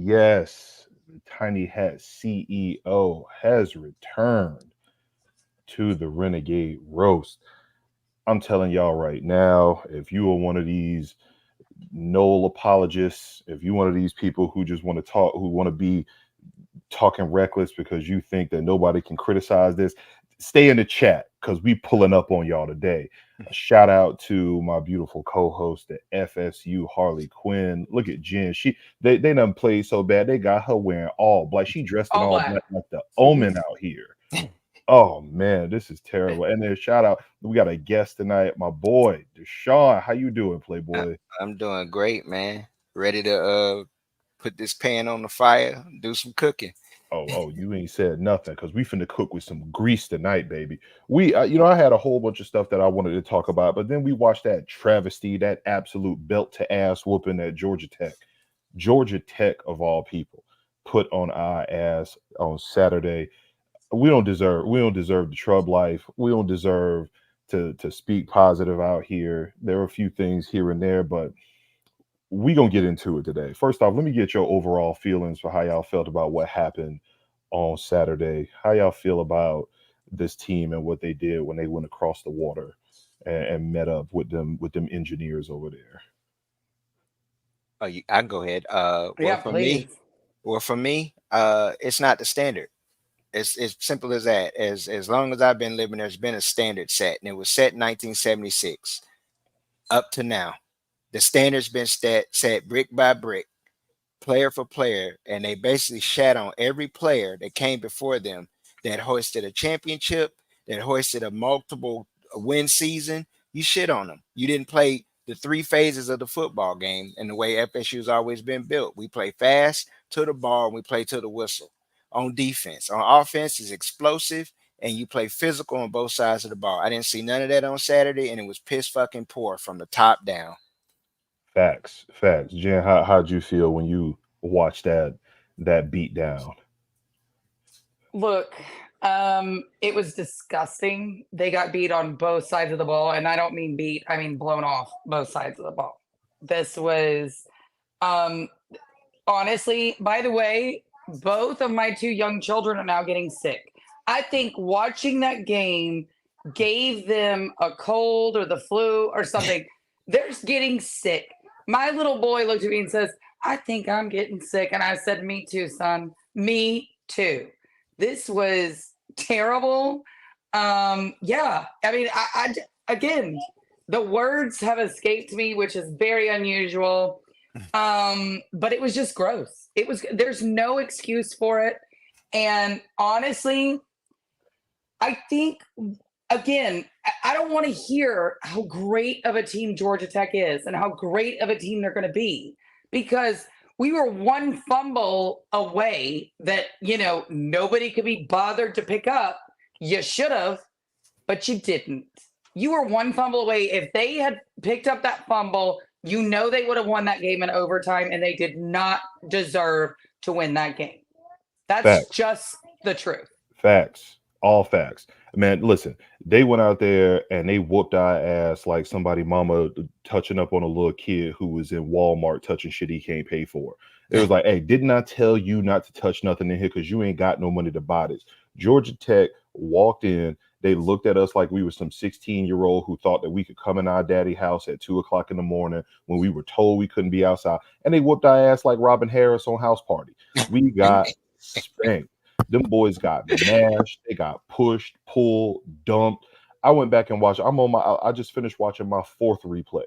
Yes, the Tiny Hat CEO has returned to the Renegade Roast. I'm telling y'all right now, if you are one of these Noel apologists, if you one of these people who just want to talk, who want to be talking reckless because you think that nobody can criticize this, stay in the chat because we pulling up on y'all today. A shout out to my beautiful co-host at FSU Harley Quinn. Look at Jen. They done played so bad they got her wearing all black. She dressed in All all black. black like the omen out here. Oh man, this is terrible. And then shout out, we got a guest tonight, my boy Deshawn. How you doing, I- Playboy? I'm doing great, man. Ready to put this pan on the fire, do some cooking. Oh, you ain't said nothing because we finna cook with some grease tonight, baby. I had a whole bunch of stuff that I wanted to talk about, but then we watched that travesty, that absolute belt to ass whooping at Georgia Tech. Georgia Tech, of all people, put on our ass on Saturday. We don't deserve the Trub life. We don't deserve to speak positive out here. There are a few things here and there, but we gonna get into it today. First off, let me get your overall feelings for how y'all felt about what happened on Saturday. How y'all feel about this team and what they did when they went across the water and met up with them engineers over there. I can go ahead. Yeah, please. For me, it's not the standard. It's simple as that. As long as I've been living, there's been a standard set, and it was set in 1976 up to now. The standard's been set brick by brick, player for player, and they basically shat on every player that came before them that hoisted a championship, that hoisted a multiple win season. You shit on them. You didn't play the three phases of the football game and the way FSU's always been built. We play fast to the ball and we play to the whistle. On defense, on offense is explosive and you play physical on both sides of the ball. I didn't see none of that on Saturday, and it was piss fucking poor from the top down. Facts, facts. Jen, how'd you feel when you watched that beat down? Look, it was disgusting. They got beat on both sides of the ball, and I don't mean beat, I mean blown off both sides of the ball. This was um honestly, by the way, both of my two young children are now getting sick. I think watching that game gave them a cold or the flu or something. They're getting sick. My little boy looked at me and says, I think I'm getting sick. And I said, me too, son. Me too. This was terrible. Yeah. I mean, again, the words have escaped me, which is very unusual. But it was just gross. There's no excuse for it. And honestly, I think again, I don't want to hear how great of a team Georgia Tech is and how great of a team they're going to be, because we were one fumble away that, nobody could be bothered to pick up. You should have, but you didn't. You were one fumble away. If they had picked up that fumble, they would have won that game in overtime, and they did not deserve to win that game. That's Facts. just the truth. Facts. All facts. Man, listen, they went out there and they whooped our ass like somebody mama touching up on a little kid who was in Walmart touching shit he can't pay for. It was like, hey, didn't I tell you not to touch nothing in here because you ain't got no money to buy this? Georgia Tech walked in. They looked at us like we were some 16-year-old who thought that we could come in our daddy house at 2 o'clock in the morning when we were told we couldn't be outside. And they whooped our ass like Robin Harris on House Party. We got spanked. Them boys got mashed. They got pushed, pulled, dumped. I went back and watched. I just finished watching my fourth replay.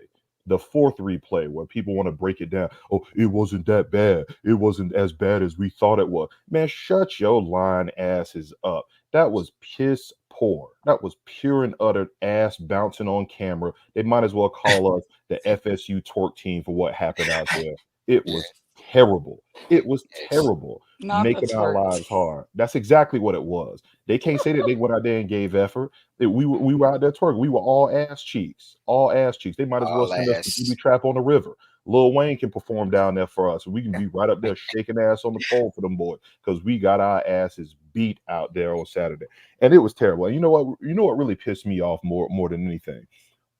The fourth replay where people want to break it down. Oh, it wasn't that bad. It wasn't as bad as we thought it was. Man, shut your lying asses up. That was piss poor. That was pure and utter ass bouncing on camera. They might as well call us the FSU twerk team for what happened out there. It was terrible. It was terrible, Not the making our twerk. lives hard. That's exactly what it was. They can't say that they went out there and gave effort. We were out there twerking. We were all ass cheeks, all ass cheeks. They might as well All send us to booby ass. trap on the river. Lil Wayne can perform down there for us. We can be right up there shaking ass on the pole for them boys because we got our asses beat out there on Saturday, and it was terrible. And you know what? You know what really pissed me off more than anything?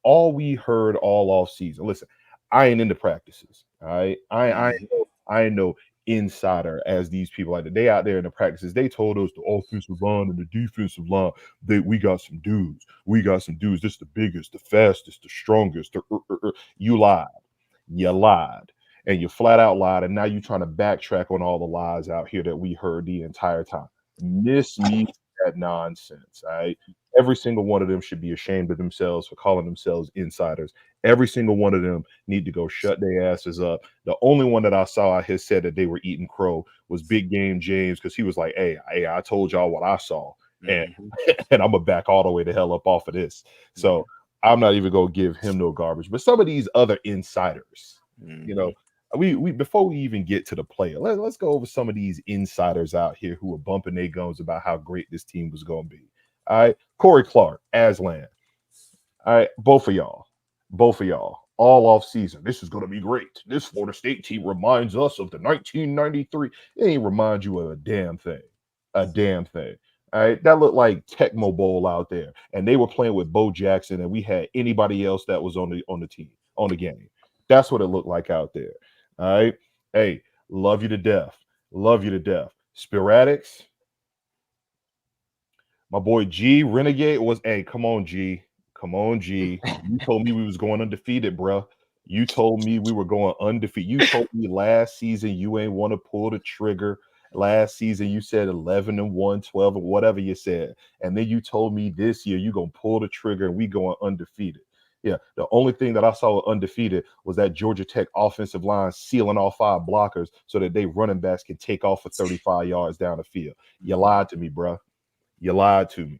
All we heard all off season. Listen, I ain't into practices. All right, I Mhm. know insider as these people like that. They out there in the practices, they told us the offensive line and the defensive line that we got some dudes. We got some dudes. This the biggest, the fastest, the strongest. You lied. You lied. And you flat out lied. And now you're trying to backtrack on all the lies out here that we heard the entire time. Miss me that nonsense. All right. Every single one of them should be ashamed of themselves for calling themselves insiders. Every single one of them need to go shut their asses up. The only one that I saw out here said that they were eating crow was Big Game James, because he was like, hey, I told y'all what I saw. And, and I'm going to back all the way the hell up off of this. So I'm not even going to give him no garbage. But some of these other insiders, you know, we before we even get to the player, let's go over some of these insiders out here who are bumping their gums about how great this team was going to be. All right. Corey Clark, Aslan. All right. Both of y'all, all off season. This is going to be great. This Florida State team reminds us of the 1993. It ain't remind you of a damn thing. A damn thing. All right. That looked like Tecmo Bowl out there. And they were playing with Bo Jackson, and we had anybody else that was on the team, on the game. That's what it looked like out there. All right. Hey, love you to death. Love you to death. Sporadics. My boy G Renegade was, hey, come on, G. Come on, G. You told me we was going undefeated, bro. You told me we were going undefeated. You told me last season you ain't want to pull the trigger. Last season you said 11-1, 12, or whatever you said. And then you told me this year you going to pull the trigger and we going undefeated. Yeah, the only thing that I saw undefeated was that Georgia Tech offensive line sealing all 5 blockers so that they running backs can take off for 35 yards down the field. You lied to me, bro. You lied to me.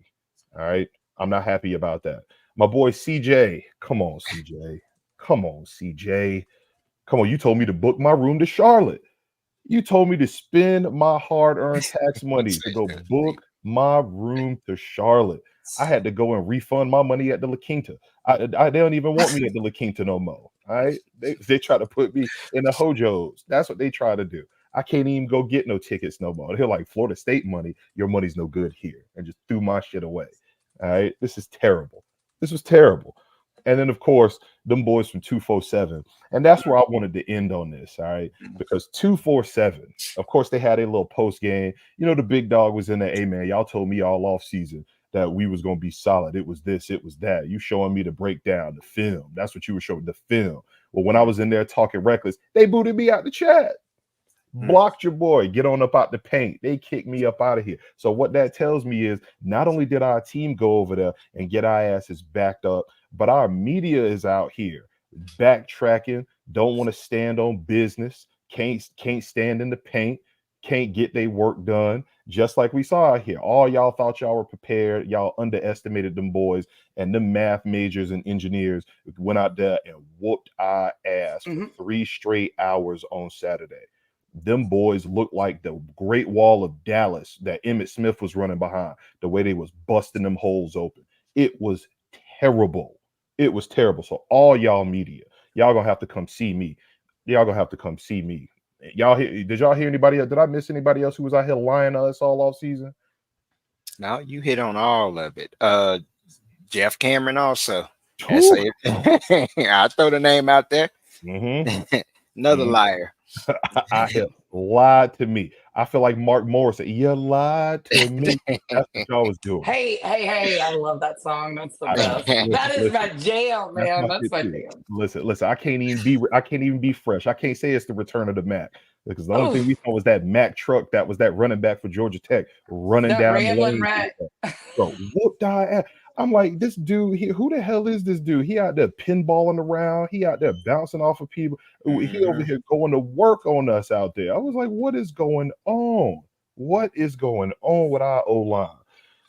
All right. I'm not happy about that. My boy CJ. Come on, CJ. Come on, CJ. Come on. You told me to book my room to Charlotte. You told me to spend my hard-earned tax money to go book my room to Charlotte. I had to go and refund my money at the La Quinta. They don't even want me at the La Quinta no more. All right. They try to put me in the Hojos. That's what they try to do. I can't even go get no tickets no more. They're like, Florida State money, your money's no good here. And just threw my shit away. All right. This is terrible. This was terrible. And then, of course, them boys from 247. And that's where I wanted to end on this. All right. Because 247, of course, they had a little post game. You know, the big dog was in there. Hey, man, y'all told me all off season that we was going to be solid. It was this, it was that. You showing me the breakdown, the film. That's what you were showing, the film. Well, when I was in there talking reckless, they booted me out the chat. Blocked your boy, get on up out the paint. They kicked me up out of here. So what that tells me is not only did our team go over there and get our asses backed up, but our media is out here backtracking, don't want to stand on business, can't stand in the paint, can't get their work done. Just like we saw out here. All y'all thought y'all were prepared. Y'all underestimated them boys, and them math majors and engineers went out there and whooped our ass for 3 straight hours on Saturday. Them boys looked like the Great Wall of Dallas that Emmitt Smith was running behind, the way they was busting them holes open. It was terrible. It was terrible. So all y'all media, y'all gonna have to come see me. Y'all gonna have to come see me. Y'all hear? Did y'all hear anybody else? Did I miss anybody else who was out here lying to us all off season? No, you hit on all of it. Jeff Cameron also. I throw the name out there. Another liar. I have lied to me. I feel like Mark Morris said, you lied to me. That's what y'all was doing. Hey, I love that song. That's the best. That is my jam, man. That's my jam. Listen, I can't even be fresh. I can't say it's the return of the Mac, because the only thing we saw was that Mac truck that was that running back for Georgia Tech running that down the rambling lane. rat. Bro, whooped our ass. I'm like, this dude here, who the hell is this dude? He out there pinballing around. He out there bouncing off of people. He over here going to work on us out there. I was like, what is going on? What is going on with our O-line?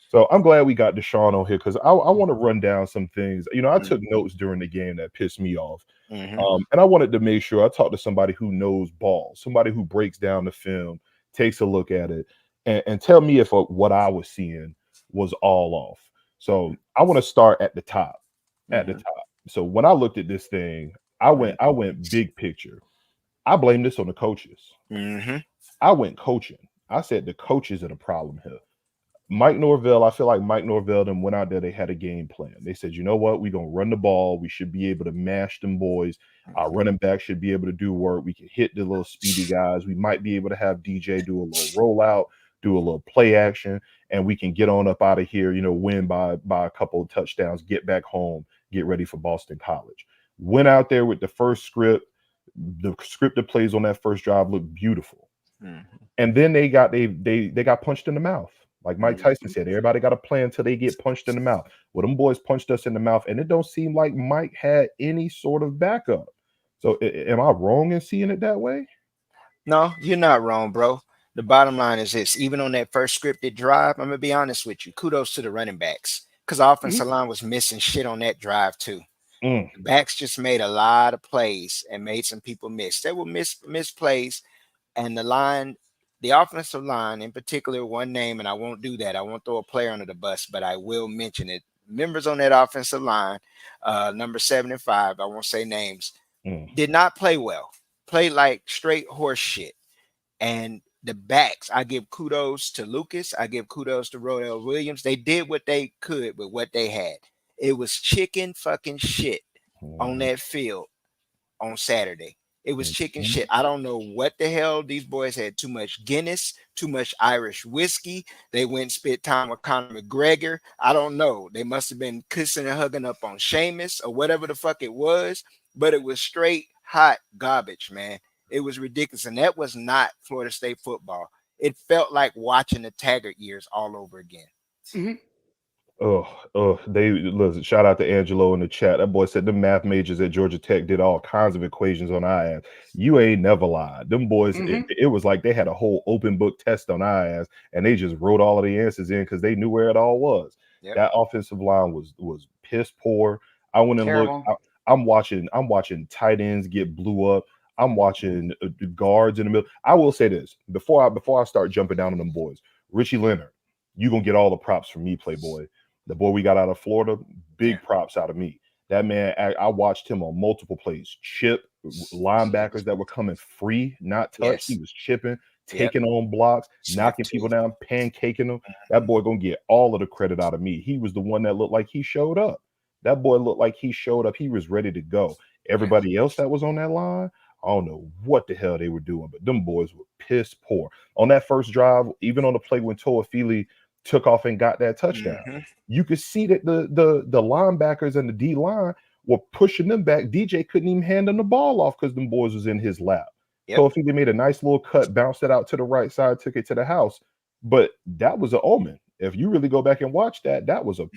So I'm glad we got Deshawn on here, because I want to run down some things. You know, I took notes during the game that pissed me off. And I wanted to make sure I talked to somebody who knows ball, somebody who breaks down the film, takes a look at it, and tell me if what I was seeing was all off. So I want to start at the top. So when I looked at this thing, I went big picture. I blame this on the coaches. I went coaching. I said the coaches are the problem here. Mike Norvell, I feel like Mike Norvell them went out there, they had a game plan. They said, you know what, we're gonna run the ball. We should be able to mash them boys. Our running back should be able to do work. We can hit the little speedy guys. We might be able to have DJ do a little rollout, do a little play action, and we can get on up out of here, win by a couple of touchdowns, get back home, get ready for Boston College. Went out there with the first script. The script that plays on that first drive looked beautiful. And then they got punched in the mouth. Like Mike Tyson said, everybody got a plan until they get punched in the mouth. Well, them boys punched us in the mouth, and it don't seem like Mike had any sort of backup. So am I wrong in seeing it that way? No, you're not wrong, bro. The bottom line is this: even on that first scripted drive, I'm gonna be honest with you. Kudos to the running backs, because the offensive line was missing shit on that drive too. The backs just made a lot of plays and made some people miss. They were miss plays, and the offensive line in particular, one name, and I won't do that. I won't throw a player under the bus, but I will mention it. Members on that offensive line, number 7 and 5, I won't say names, did not play well. Played like straight horse shit. And the backs, I give kudos to Lucas. I give kudos to Rodell Williams. They did what they could with what they had. It was chicken fucking shit on that field on Saturday. It was chicken shit. I don't know what the hell. These boys had too much Guinness, too much Irish whiskey. They went and spent time with Conor McGregor. I don't know. They must have been kissing and hugging up on Sheamus or whatever the fuck it was. But it was straight hot garbage, man. It was ridiculous. And that was not Florida State football. It felt like watching the Taggart years all over again. They listen. Shout out to Angelo in the chat. That boy said the math majors at Georgia Tech did all kinds of equations on our ass. You ain't never lied. Them boys, it was like they had a whole open book test on our ass, and they just wrote all of the answers in because they knew where it all was. Yep. That offensive line was piss poor. I went and looked. I'm watching tight ends get blew up. I'm watching the guards in the middle. I will say this before I start jumping down on them boys. Richie Leonard, you gonna get all the props from me, Playboy. The boy we got out of Florida, big props out of me. That man, I watched him on multiple plays. Chip linebackers that were coming free, not touched. He was chipping, taking on blocks, knocking people down, pancaking them. That boy gonna get all of the credit out of me. He was the one that looked like he showed up. That boy looked like he showed up. He was ready to go. Everybody else that was on that line, I don't know what the hell they were doing, but them boys were piss poor. On that first drive, even on the play when Toafili took off and got that touchdown, you could see that the linebackers and the D line were pushing them back. DJ couldn't even hand them the ball off because them boys was in his lap. Toafili made a nice little cut, bounced it out to the right side, took it to the house. But that was an omen. If you really go back and watch that, that was a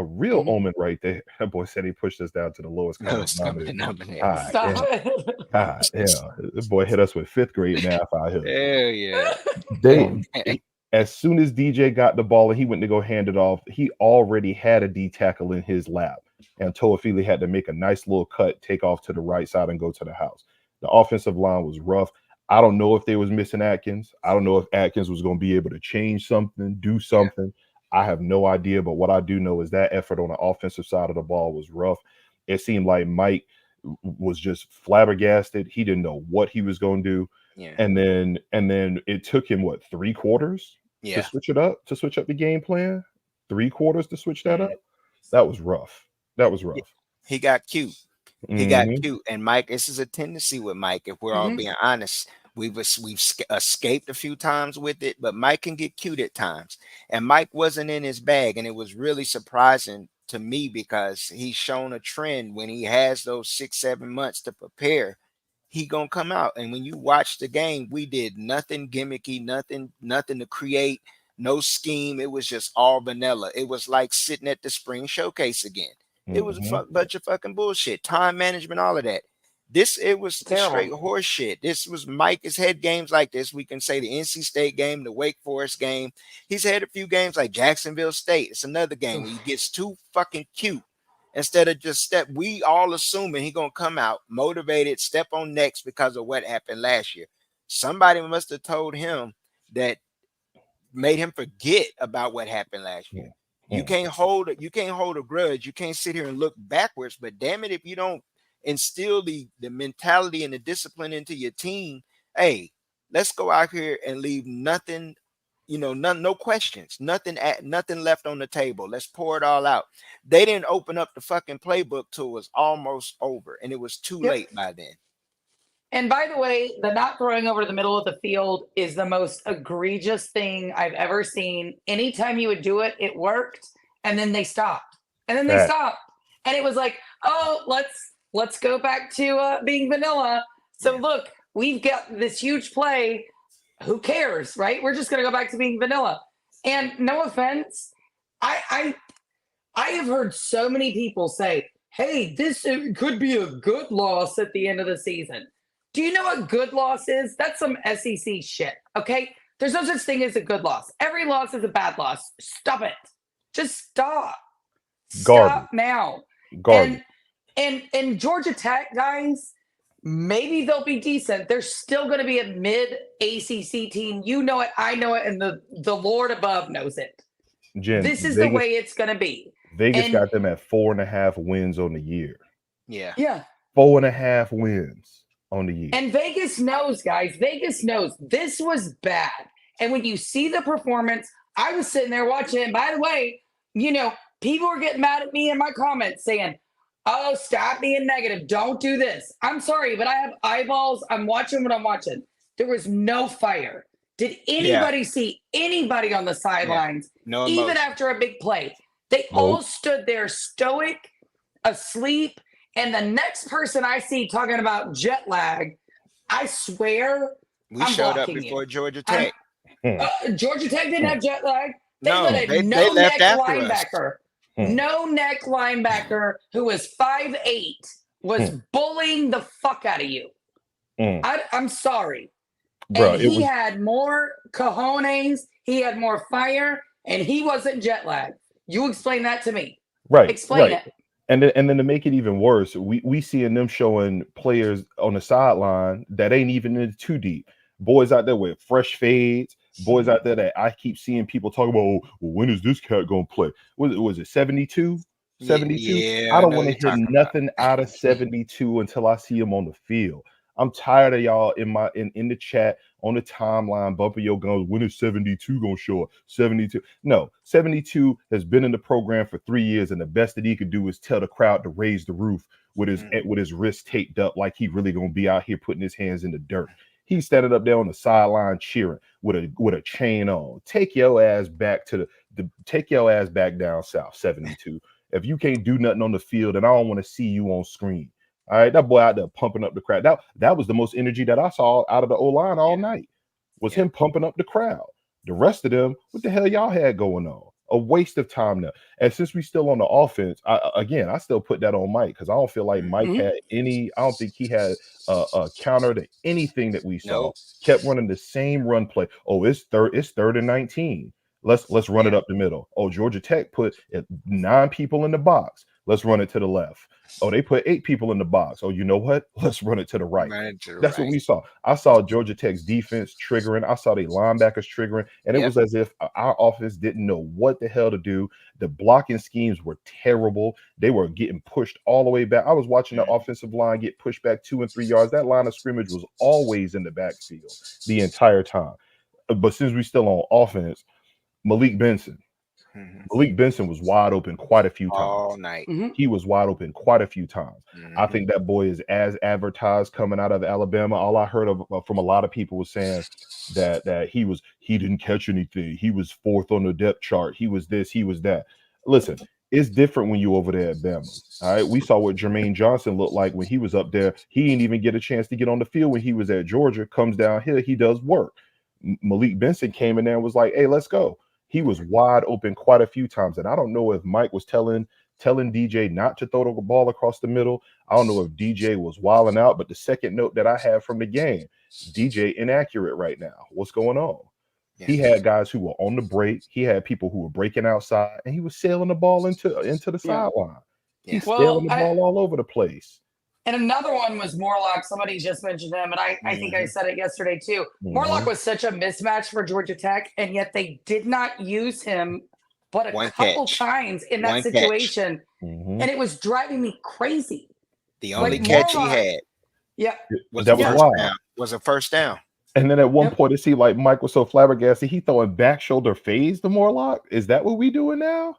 real omen right there. That boy said he pushed us down to the lowest common denominator. Stop it. God, yeah. This boy hit us with 5th grade math out here. Hell yeah. As soon as DJ got the ball and he went to go hand it off, he already had a D tackle in his lap. And Toafili had to make a nice little cut, take off to the right side and go to the house. The offensive line was rough. I don't know if they was missing Atkins. I don't know if Atkins was going to be able to change something, do something. I have no idea. But what I do know is that effort on the offensive side of the ball was rough. It seemed like Mike was just flabbergasted. He didn't know what he was going to do. And then it took him 3 quarters to switch up the game plan. 3 quarters to switch that up. That was rough. He got cute. He got cute. And Mike, this is a tendency with Mike, if we're all being honest. We've escaped a few times with it, but Mike can get cute at times. And Mike wasn't in his bag, and it was really surprising to me because he's shown a trend when he has those 6-7 months to prepare. He gonna come out. And when you watch the game, we did nothing gimmicky, nothing to create, no scheme. It was just all vanilla. It was like sitting at the spring showcase again. It was a bunch of fucking bullshit, time management, all of that. It was straight horse shit. This was Mike has had games like this. We can say the NC State game, the Wake Forest game. He's had a few games like Jacksonville State. It's another game where he gets too fucking cute. Instead of just we all assuming he gonna come out motivated, step on next because of what happened last year. Somebody must have told him that, made him forget about what happened last year. You can't hold a grudge. You can't sit here and look backwards. But damn it, if you don't instill the mentality and the discipline into your team, hey, let's go out here and leave nothing no questions, nothing left on the table. Let's pour it all out. They didn't open up the fucking playbook till it was almost over, and it was too late by then. And by the way, the not throwing over the middle of the field is the most egregious thing I've ever seen. Anytime you would do it, it worked, and then they stopped, and then they stopped, and it was like, oh, let's go back to being vanilla. So look, we've got this huge play. Who cares, right? We're just going to go back to being vanilla. And no offense, I have heard so many people say, hey, this could be a good loss at the end of the season. Do you know what good loss is? That's some SEC shit, okay? There's no such thing as a good loss. Every loss is a bad loss. Stop it. Just stop. Stop now. Garbage. And Georgia Tech, guys, maybe they'll be decent. They're still going to be a mid-ACC team. You know it. I know it. And the Lord above knows it. Jen, this is the way it's going to be. Vegas got them at 4.5 wins on the year. Yeah. 4.5 wins on the year. And Vegas knows, guys. Vegas knows this was bad. And when you see the performance, I was sitting there watching it. And by the way, people were getting mad at me in my comments saying, oh, stop being negative. Don't do this. I'm sorry, but I have eyeballs. I'm watching what I'm watching. There was no fire. Did anybody see anybody on the sidelines, no even after a big play? They all stood there stoic, asleep. And the next person I see talking about jet lag, I swear we showed up before Georgia Tech. Georgia Tech didn't have jet lag. They left neck after linebacker. No neck linebacker who was 5'8" was bullying the fuck out of you. I'm sorry. Bro, and he had more cojones, he had more fire, and he wasn't jet lagged. You explain that to me. Right. Explain it. And then to make it even worse, we seeing them showing players on the sideline that ain't even in too deep. Boys out there with fresh fades. Boys out there that I keep seeing people talk about, well, when is this cat going to play? Was it 72? 72? Yeah, I don't want to hear nothing out of 72 until I see him on the field. I'm tired of y'all in the chat, on the timeline, bumping your guns. When is 72 going to show up? 72. No, 72 has been in the program for 3 years, and the best that he could do is tell the crowd to raise the roof with his wrist taped up like he really going to be out here putting his hands in the dirt. He's standing up there on the sideline cheering with a chain on. Take your ass back take your ass back down south, 72. If you can't do nothing on the field, then I don't want to see you on screen. All right, that boy out there pumping up the crowd. That was the most energy that I saw out of the O-line all night. Was him pumping up the crowd. The rest of them, what the hell y'all had going on? A waste of time now. And since we still on the offense, I still put that on Mike because I don't feel like Mike had any. I don't think he had a counter to anything that we saw. Kept running the same run play. Oh, it's third and 19. Let's run it up the middle. Oh, Georgia Tech put 9 people in the box. Let's run it to the left. Oh, they put 8 people in the box. Oh, you know what? Let's run it to the right. That's what we saw. I saw Georgia Tech's defense triggering. I saw the linebackers triggering. And it was as if our offense didn't know what the hell to do. The blocking schemes were terrible. They were getting pushed all the way back. I was watching the offensive line get pushed back 2 and 3 yards. That line of scrimmage was always in the backfield the entire time. But since we still on offense, Malik Benson was wide open quite a few times. All night. He was wide open quite a few times. I think that boy is as advertised coming out of Alabama. All I heard from a lot of people was saying that he didn't catch anything. He was 4th on the depth chart. He was this, he was that. Listen, it's different when you over there at Bama. All right. We saw what Jermaine Johnson looked like when he was up there. He didn't even get a chance to get on the field when he was at Georgia. Comes down here, he does work. Malik Benson came in there and was like, hey, let's go. He was wide open quite a few times. And I don't know if Mike was telling DJ not to throw the ball across the middle. I don't know if DJ was wilding out, but the second note that I have from the game, DJ inaccurate right now. What's going on? Yeah. He had guys who were on the break. He had people who were breaking outside, and he was sailing the ball into the sideline. He's sailing the ball all over the place. And another one was Morlock. Somebody just mentioned him, and I think I said it yesterday too. Morlock was such a mismatch for Georgia Tech, and yet they did not use him but a couple times in that situation. And it was driving me crazy. The only catch he had was a first down. And then at one Yep. point, it seemed like Mike was so flabbergasted, he throwing back shoulder fades to Morlock. Is that what we doing now?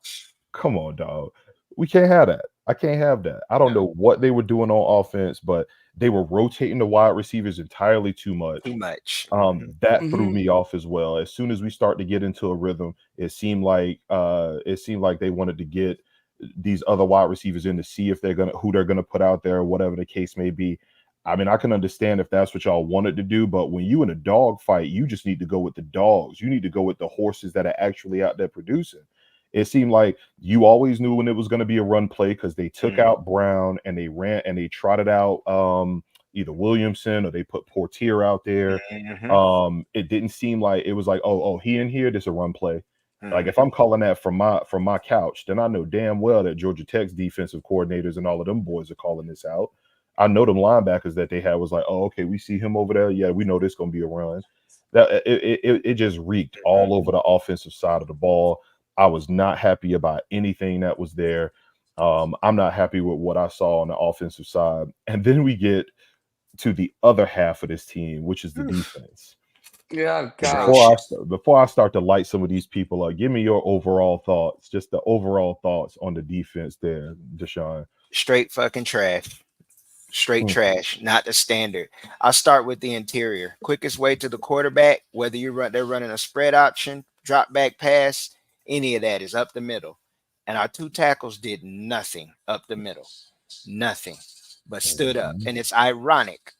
Come on, dog. We can't have that. I can't have that. I don't No. know what they were doing on offense, but they were rotating the wide receivers entirely too much. Too much. That threw Mhm. me off as well. As soon as we start to get into a rhythm, it seemed like they wanted to get these other wide receivers in to see if who they're gonna put out there, or whatever the case may be. I mean, I can understand if that's what y'all wanted to do, but when you in a dog fight, you just need to go with the dogs. You need to go with the horses that are actually out there producing. It seemed like you always knew when it was going to be a run play because they took out Brown and they ran and they trotted out either Williamson or they put Portier out there. It didn't seem like it was like, oh, he in here, this a run play. Like if I'm calling that from my couch, then I know damn well that Georgia Tech's defensive coordinators and all of them boys are calling this out. I know them linebackers that they had was like, oh, okay, we see him over there. Yeah, we know this gonna be a run. That it just reeked all over the offensive side of the ball. I was not happy about anything that was there. I'm not happy with what I saw on the offensive side. And then we get to the other half of this team, which is the defense. Yeah, Before I start to light some of these people up, give me your overall thoughts, just the overall thoughts on the defense there, Deshawn. Straight fucking trash. Straight trash, not the standard. I'll start with the interior. Quickest way to the quarterback, whether they're running a spread option, drop back pass, any of that is up the middle. And our two tackles did nothing up the middle. Nothing. But stood up. And it's ironic.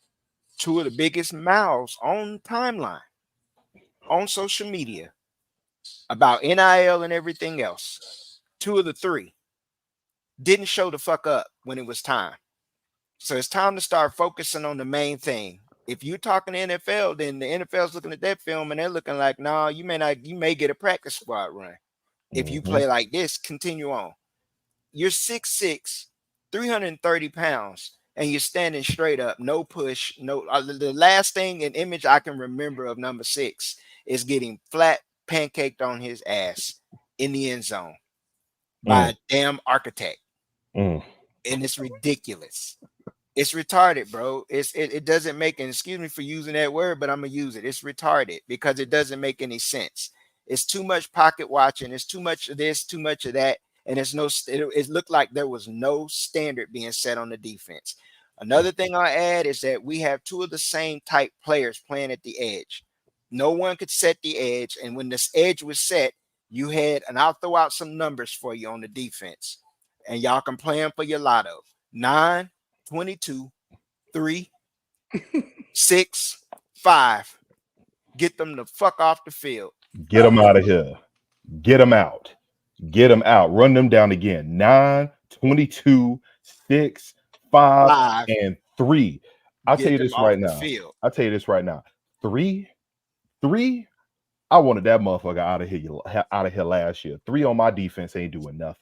Two of the biggest mouths on timeline, on social media, about NIL and everything else. Two of the three didn't show the fuck up when it was time. So it's time to start focusing on the main thing. If you're talking NFL, then the NFL's looking at that film and they're looking like, no, you may get a practice squad run. If you play like this, continue on. You're 6'6", 330 pounds, and you're standing straight up, no push, no. The last thing an image I can remember of number 6 is getting flat pancaked on his ass in the end zone by a damn architect. And it's ridiculous. It's retarded, bro. It doesn't make, and excuse me for using that word, but I'm gonna use it. It's retarded because it doesn't make any sense. It's too much pocket watching. It's too much of this, too much of that, and it looked like there was no standard being set on the defense. Another thing I add is that we have two of the same type players playing at the edge. No one could set the edge, and when this edge was set, you had, and I'll throw out some numbers for you on the defense, and y'all can play them for your lotto. 9, 22, 3, 6, 5. Get them the fuck off the field. Get them out of here. Get them out. Get them out. Run them down again. 9, 22, 6, 5, and 3. I'll tell you this right now. I'll tell you this right now. 3. I wanted that motherfucker out of here last year. 3 on my defense ain't doing nothing.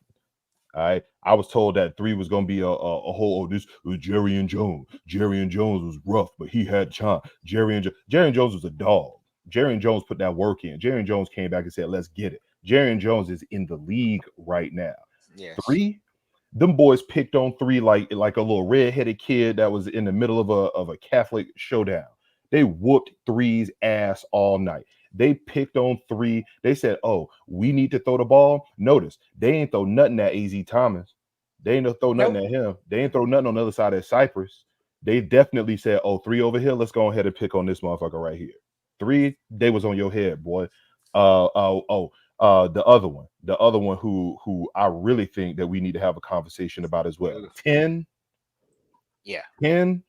All right. I was told that 3 was going to be a whole, this was Jerry and Jones. Jerry and Jones was rough, but he had time. Jerry and Jones was a dog. Jerry and Jones put that work in. Jerry and Jones came back and said, let's get it. Jerry and Jones is in the league right now. Yes. 3, them boys picked on 3 like a little redheaded kid that was in the middle of a Catholic showdown. They whooped 3's ass all night. They picked on 3. They said, oh, we need to throw the ball. Notice, they ain't throw nothing at AZ Thomas. They ain't throw nothing at him. They ain't throw nothing on the other side of Cypress. They definitely said, oh, 3 over here. Let's go ahead and pick on this motherfucker right here. 3, they was on your head, boy. The other one who I really think that we need to have a conversation about as well. 10. Yeah. 10,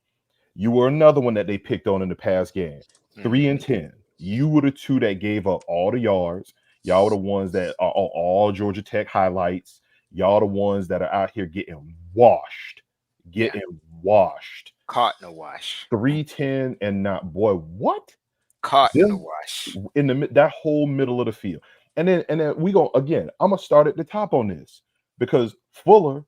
you were another one that they picked on in the past game. 3 and 10. You were the 2 that gave up all the yards. Y'all were the ones that are all Georgia Tech highlights. Y'all the ones that are out here getting washed. Washed. Caught in the wash. 3, 10, and not, boy, what? Caught in the wash. In that whole middle of the field. And then we go again. I'm gonna start at the top on this because Fuller,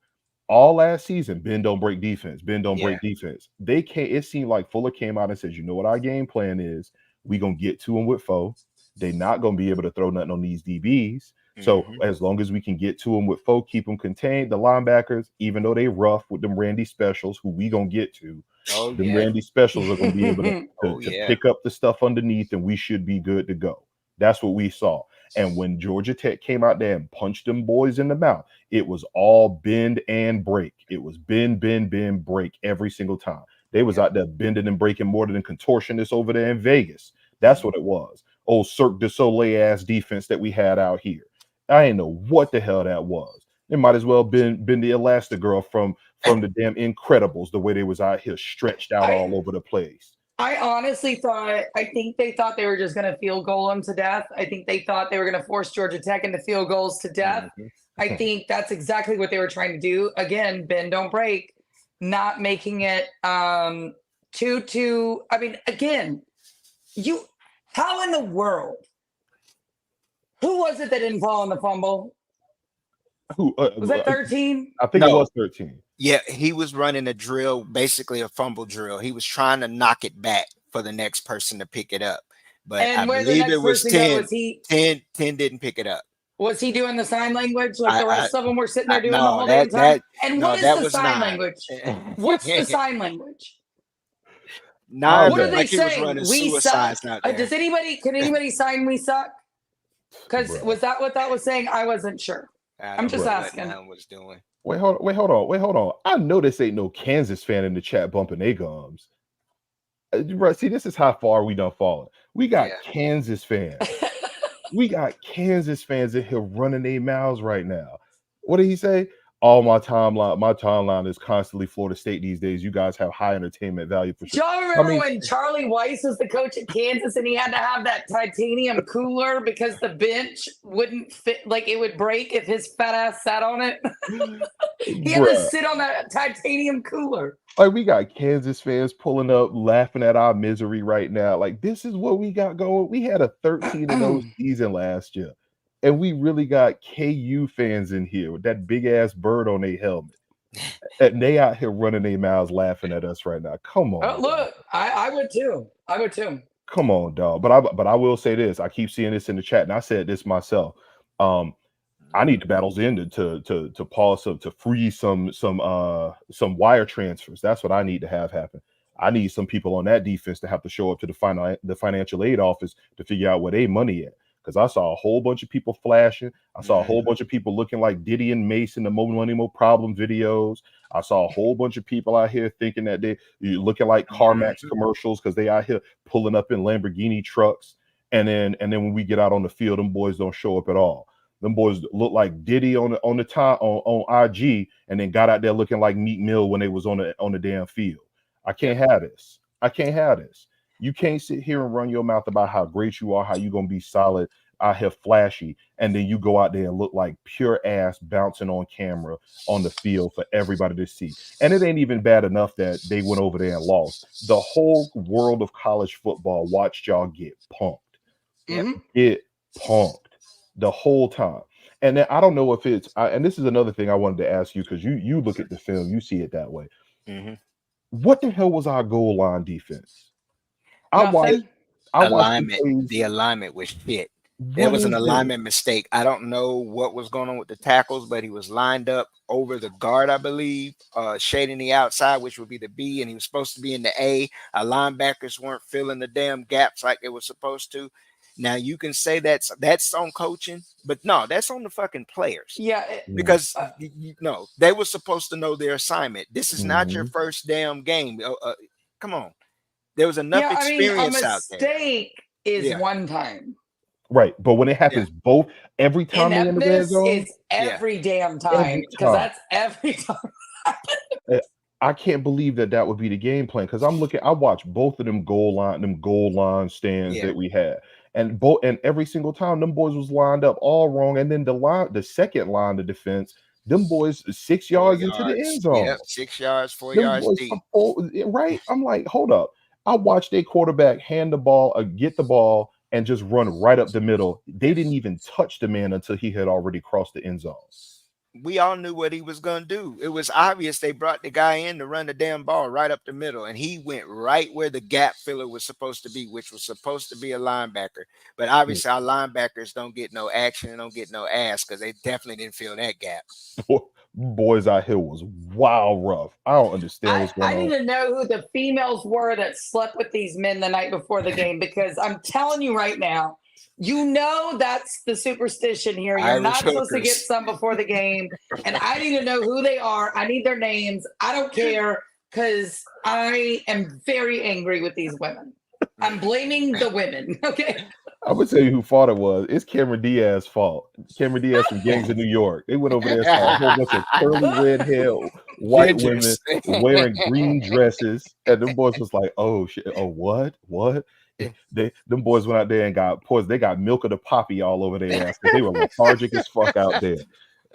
all last season, bend don't break defense. Break defense. They can't. It seemed like Fuller came out and said, you know what our game plan is? We gonna get to them with foe. They not gonna be able to throw nothing on these DBs. So as long as we can get to them with foe, keep them contained. The linebackers, even though they rough with them Randy specials, who we gonna get to, Oh Them yeah. Randy specials are going to be able to, Oh to yeah. pick up the stuff underneath, and we should be good to go. That's what we saw. And when Georgia Tech came out there and punched them boys in the mouth, it was all bend and break. It was bend, break every single time. They was out there bending and breaking more than contortionists over there in Vegas. That's what it was. Old Cirque du Soleil ass defense that we had out here. I ain't know what the hell that was. It might as well been the Elastigirl from the damn Incredibles, the way they was out here stretched out all over the place. I honestly thought, I think they thought they were just going to field goal them to death. I think they thought they were going to force Georgia Tech into field goals to death. I think that's exactly what they were trying to do. Again, bend, don't break, not making it too. I mean, again, how in the world? Who was it that didn't fall on the fumble? Who Was that 13? I think it was 13. Yeah, he was running a drill, basically a fumble drill. He was trying to knock it back for the next person to pick it up. But And I where the believe next it was person go, 10. was he 10 didn't pick it up. Was he doing the sign language like the rest of them were sitting there doing the No, whole damn time? And no, what is that the was sign 9. language? What's the sign language? 9 What are looked they like he was saying? running We suicides suck. out there. Can anybody sign we suck? Because Bruh. was that what that was saying? I wasn't sure. I'm just asking. What 9 was doing. Wait, hold on. I know this ain't no Kansas fan in the chat bumping their gums. Bro, see, this is how far we done fallen. We got Kansas fans. We got Kansas fans in here running their mouths right now. What did he say? My timeline is constantly Florida State these days. You guys have high entertainment value for sure. Y'all remember when Charlie Weiss was the coach at Kansas and he had to have that titanium cooler because the bench wouldn't fit, like it would break if his fat ass sat on it? He had to sit on that titanium cooler. Like, we got Kansas fans pulling up, laughing at our misery right now. Like, this is what we got going. We had a 13-0 season last year. And we really got KU fans in here with that big ass bird on their helmet. And they out here running their mouths laughing at us right now. Come on. Look, I would too. Come on, dog. But I will say this. I keep seeing this in the chat, and I said this myself. I need the battles ended to pause to freeze some wire transfers. That's what I need to have happen. I need some people on that defense to have to show up to the financial aid office to figure out where they money at. Because I saw a whole bunch of people flashing. I saw a whole bunch of people looking like Diddy and Mace in the Mo Money Mo Problem videos. I saw a whole bunch of people out here thinking that they looking like CarMax commercials because they out here pulling up in Lamborghini trucks. And then when we get out on the field, them boys don't show up at all. Them boys look like Diddy on IG, and then got out there looking like Meek Mill when they was on the damn field. I can't have this. You can't sit here and run your mouth about how great you are, how you gonna be solid, out here flashy, and then you go out there and look like pure ass bouncing on camera on the field for everybody to see. And it ain't even bad enough that they went over there and lost. The whole world of college football watched y'all get punked. Get punked the whole time. And then I don't know if it's and this is another thing I wanted to ask you, because you look at the film, you see it that way. What the hell was our goal line defense? Nothing. The alignment was shit. There was an alignment mistake. I don't know what was going on with the tackles, but he was lined up over the guard, I believe, shading the outside, which would be the B, and he was supposed to be in the A. Our linebackers weren't filling the damn gaps like they were supposed to. Now you can say that's on coaching, but no, that's on the fucking players. Yeah, because no, they were supposed to know their assignment. This is not your first damn game. Come on, there was enough experience out there. A mistake is one time, right? But when it happens both every time they in the red zone, is every damn time, because that's every time. I can't believe that would be the game plan, because I watched both of them goal line stands that we had. And every single time them boys was lined up all wrong. And then the second line of defense, them boys 6 yards into the end zone. Yep, 6 yards, 4 yards deep. Right? I'm like, hold up. I watched a quarterback hand the ball, get the ball, and just run right up the middle. They didn't even touch the man until he had already crossed the end zone. We all knew what he was going to do. It was obvious they brought the guy in to run the damn ball right up the middle, and he went right where the gap filler was supposed to be, which was supposed to be a linebacker. But obviously our linebackers don't get no action and don't get no ass, because they definitely didn't fill that gap. Boys out here was wild rough. I don't understand what's going I need on. to know who the females were that slept with these men the night before the game, because I'm telling you right now, you know that's the superstition here. You're Irish not supposed to get hookers. some before the game, and I need to know who they are. I need their names. I don't care, because I am very angry with these women. I'm blaming the women. Okay. I'm gonna tell you who fault it was. It's Cameron Diaz's fault. Cameron Diaz from Gangs of New York. They went over there and saw a whole bunch of curly red hair white women Gingers. wearing green dresses, and them boys was like, "Oh shit! Oh what? Them boys went out there and got poison. They got milk of the poppy all over their ass because they were lethargic as fuck out there.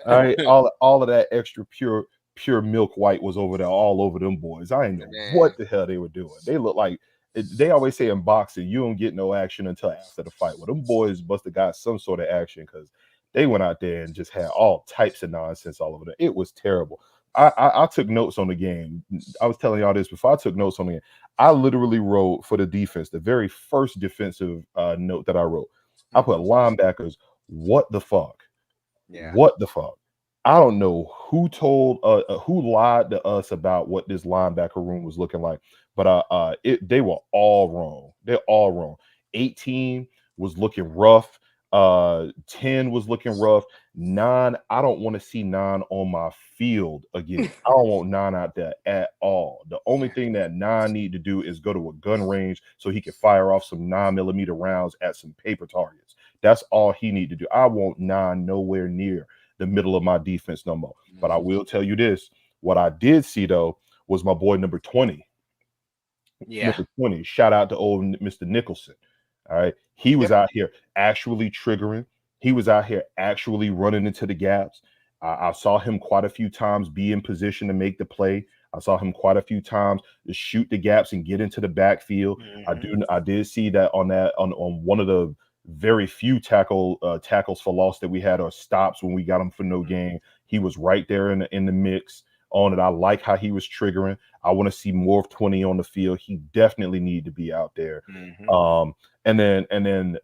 All right, all of that extra pure milk white was over there, all over them boys. I didn't know Man. what the hell they were doing. They look like they always say in boxing, you don't get no action until after the fight. Well, them boys must have got some sort of action because they went out there and just had all types of nonsense all over there. It was terrible. I took notes on the game. I was telling y'all this before. I took notes on the game. I literally wrote for the defense, the very first defensive note that I wrote. I put linebackers. What the fuck? Yeah. What the fuck? I don't know who lied to us about what this linebacker room was looking like, but they were all wrong. They're all wrong. 18 was looking rough. 10 was looking rough. 9, I don't want to see 9 on my field again. I don't want 9 out there at all. The only thing that 9 need to do is go to a gun range so he can fire off some 9mm rounds at some paper targets. That's all he need to do. I want 9 nowhere near the middle of my defense no more. But I will tell you this: what I did see though was my boy number 20. Yeah. Number 20. Shout out to old Mr. Nicholson. All right. He was out here actually triggering. He was out here actually running into the gaps. I saw him quite a few times be in position to make the play. I saw him quite a few times to shoot the gaps and get into the backfield. I did see that on one of the very few tackles for loss that we had, or stops when we got him for no gain. He was right there in the mix on it. I like how he was triggering. I want to see more of 20 on the field. He definitely need to be out there. And then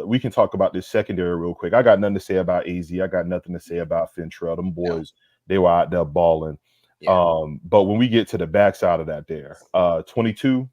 we can talk about this secondary real quick. I got nothing to say about AZ. I got nothing to say about Fintrell. Them boys, they were out there balling. Yeah. But when we get to the backside of that there, 22,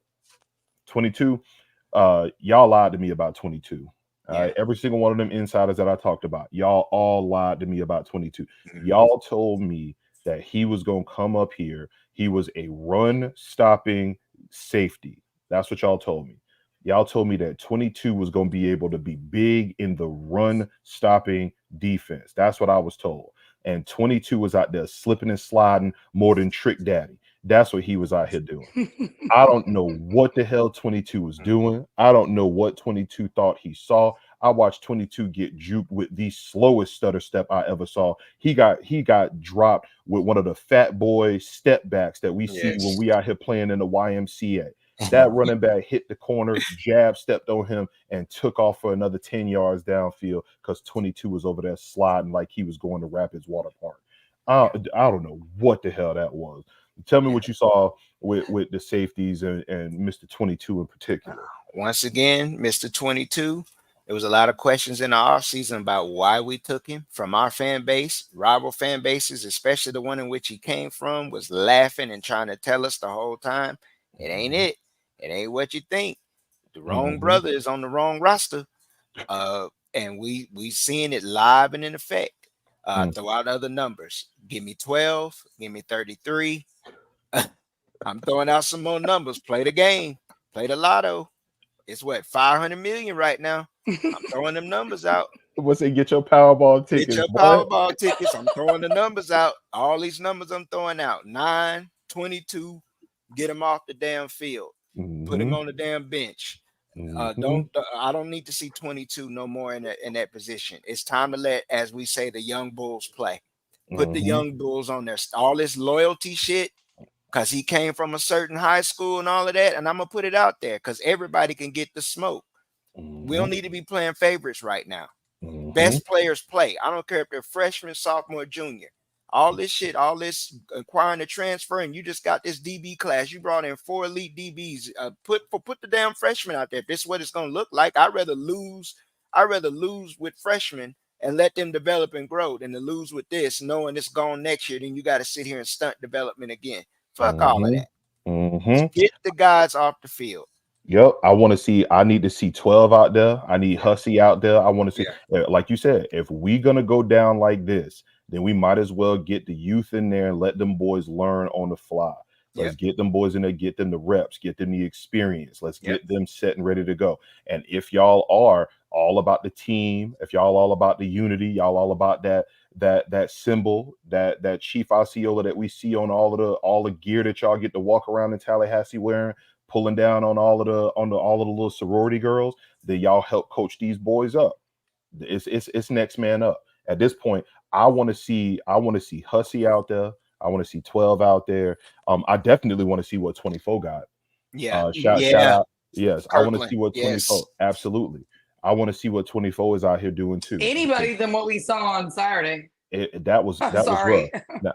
y'all lied to me about 22. All right. Every single one of them insiders that I talked about, y'all all lied to me about 22. Y'all told me that he was going to come up here. He was a run stopping safety. That's what y'all told me. Y'all told me that 22 was going to be able to be big in the run stopping defense. That's what I was told. And 22 was out there slipping and sliding more than Trick Daddy. That's what he was out here doing. I don't know what the hell 22 was doing. I don't know what 22 thought he saw. I watched 22 get juked with the slowest stutter step I ever saw. He got dropped with one of the fat boy step backs that we see when we out here playing in the YMCA. That running back hit the corner, jab stepped on him, and took off for another 10 yards downfield because 22 was over there sliding like he was going to Rapids Water Park. I don't know what the hell that was. Tell me what you saw with the safeties and Mr. 22 in particular. Once again, Mr. 22, there was a lot of questions in the offseason about why we took him from our fan base. Rival fan bases, especially the one in which he came from, was laughing and trying to tell us the whole time, it ain't it. It ain't what you think. The wrong brother is on the wrong roster. And we seeing it live and in effect. Throw out other numbers. Give me 12. Give me 33. I'm throwing out some more numbers. Play the game. Play the lotto. It's what, 500 million right now. I'm throwing them numbers out. What's it? Get your Powerball tickets. Get your Powerball tickets. I'm throwing the numbers out. All these numbers I'm throwing out. 9, 22. Get them off the damn field. Put him on the damn bench. I don't need to see 22 no more in that position. It's time to let, as we say, the young bulls play. Put the young bulls on there. All this loyalty shit, because he came from a certain high school and all of that. And I'm going to put it out there because everybody can get the smoke. We don't need to be playing favorites right now. Best players play. I don't care if they're freshman, sophomore, junior. All this shit, all this acquiring a transfer, and you just got this DB class. You brought in 4 elite DBs. Put the damn freshmen out there. If this is what it's going to look like, I'd rather lose with freshmen and let them develop and grow than to lose with this, knowing it's gone next year. Then you got to sit here and stunt development again. Fuck all of that. Get the guys off the field. Yep, I need to see 12 out there. I need Hussey out there. I want to see, like you said, if we gonna go down like this, then we might as well get the youth in there and let them boys learn on the fly. Let's get them boys in there, get them the reps, get them the experience. Let's get them set and ready to go. And if y'all are all about the team, if y'all all about the unity, y'all all about that symbol, that chief Osceola that we see on all the gear that y'all get to walk around in Tallahassee wearing, pulling down on all of the little sorority girls, then y'all help coach these boys up. It's next man up. At this point, I want to see Hussey out there. I want to see 12 out there. I definitely want to see what 24 got. Shout out. Yes, Kirkland. I want to see what 24. Absolutely. I want to see what 24 is out here doing too. Anybody than what we saw on Saturday. That was rough.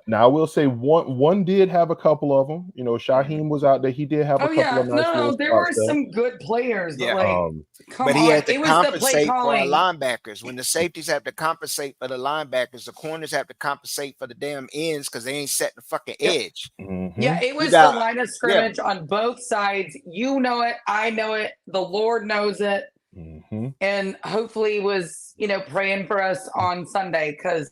Now I will say one did have a couple of them. You know, Shaheem was out there. He did have a couple of nice. No, there were some good players. But but he had to compensate for our linebackers. When the safeties have to compensate for the linebackers, the corners have to compensate for the damn ends because they ain't setting the fucking edge. Yeah, it was the line of scrimmage on both sides. You know it. I know it. The Lord knows it. And hopefully was, praying for us on Sunday because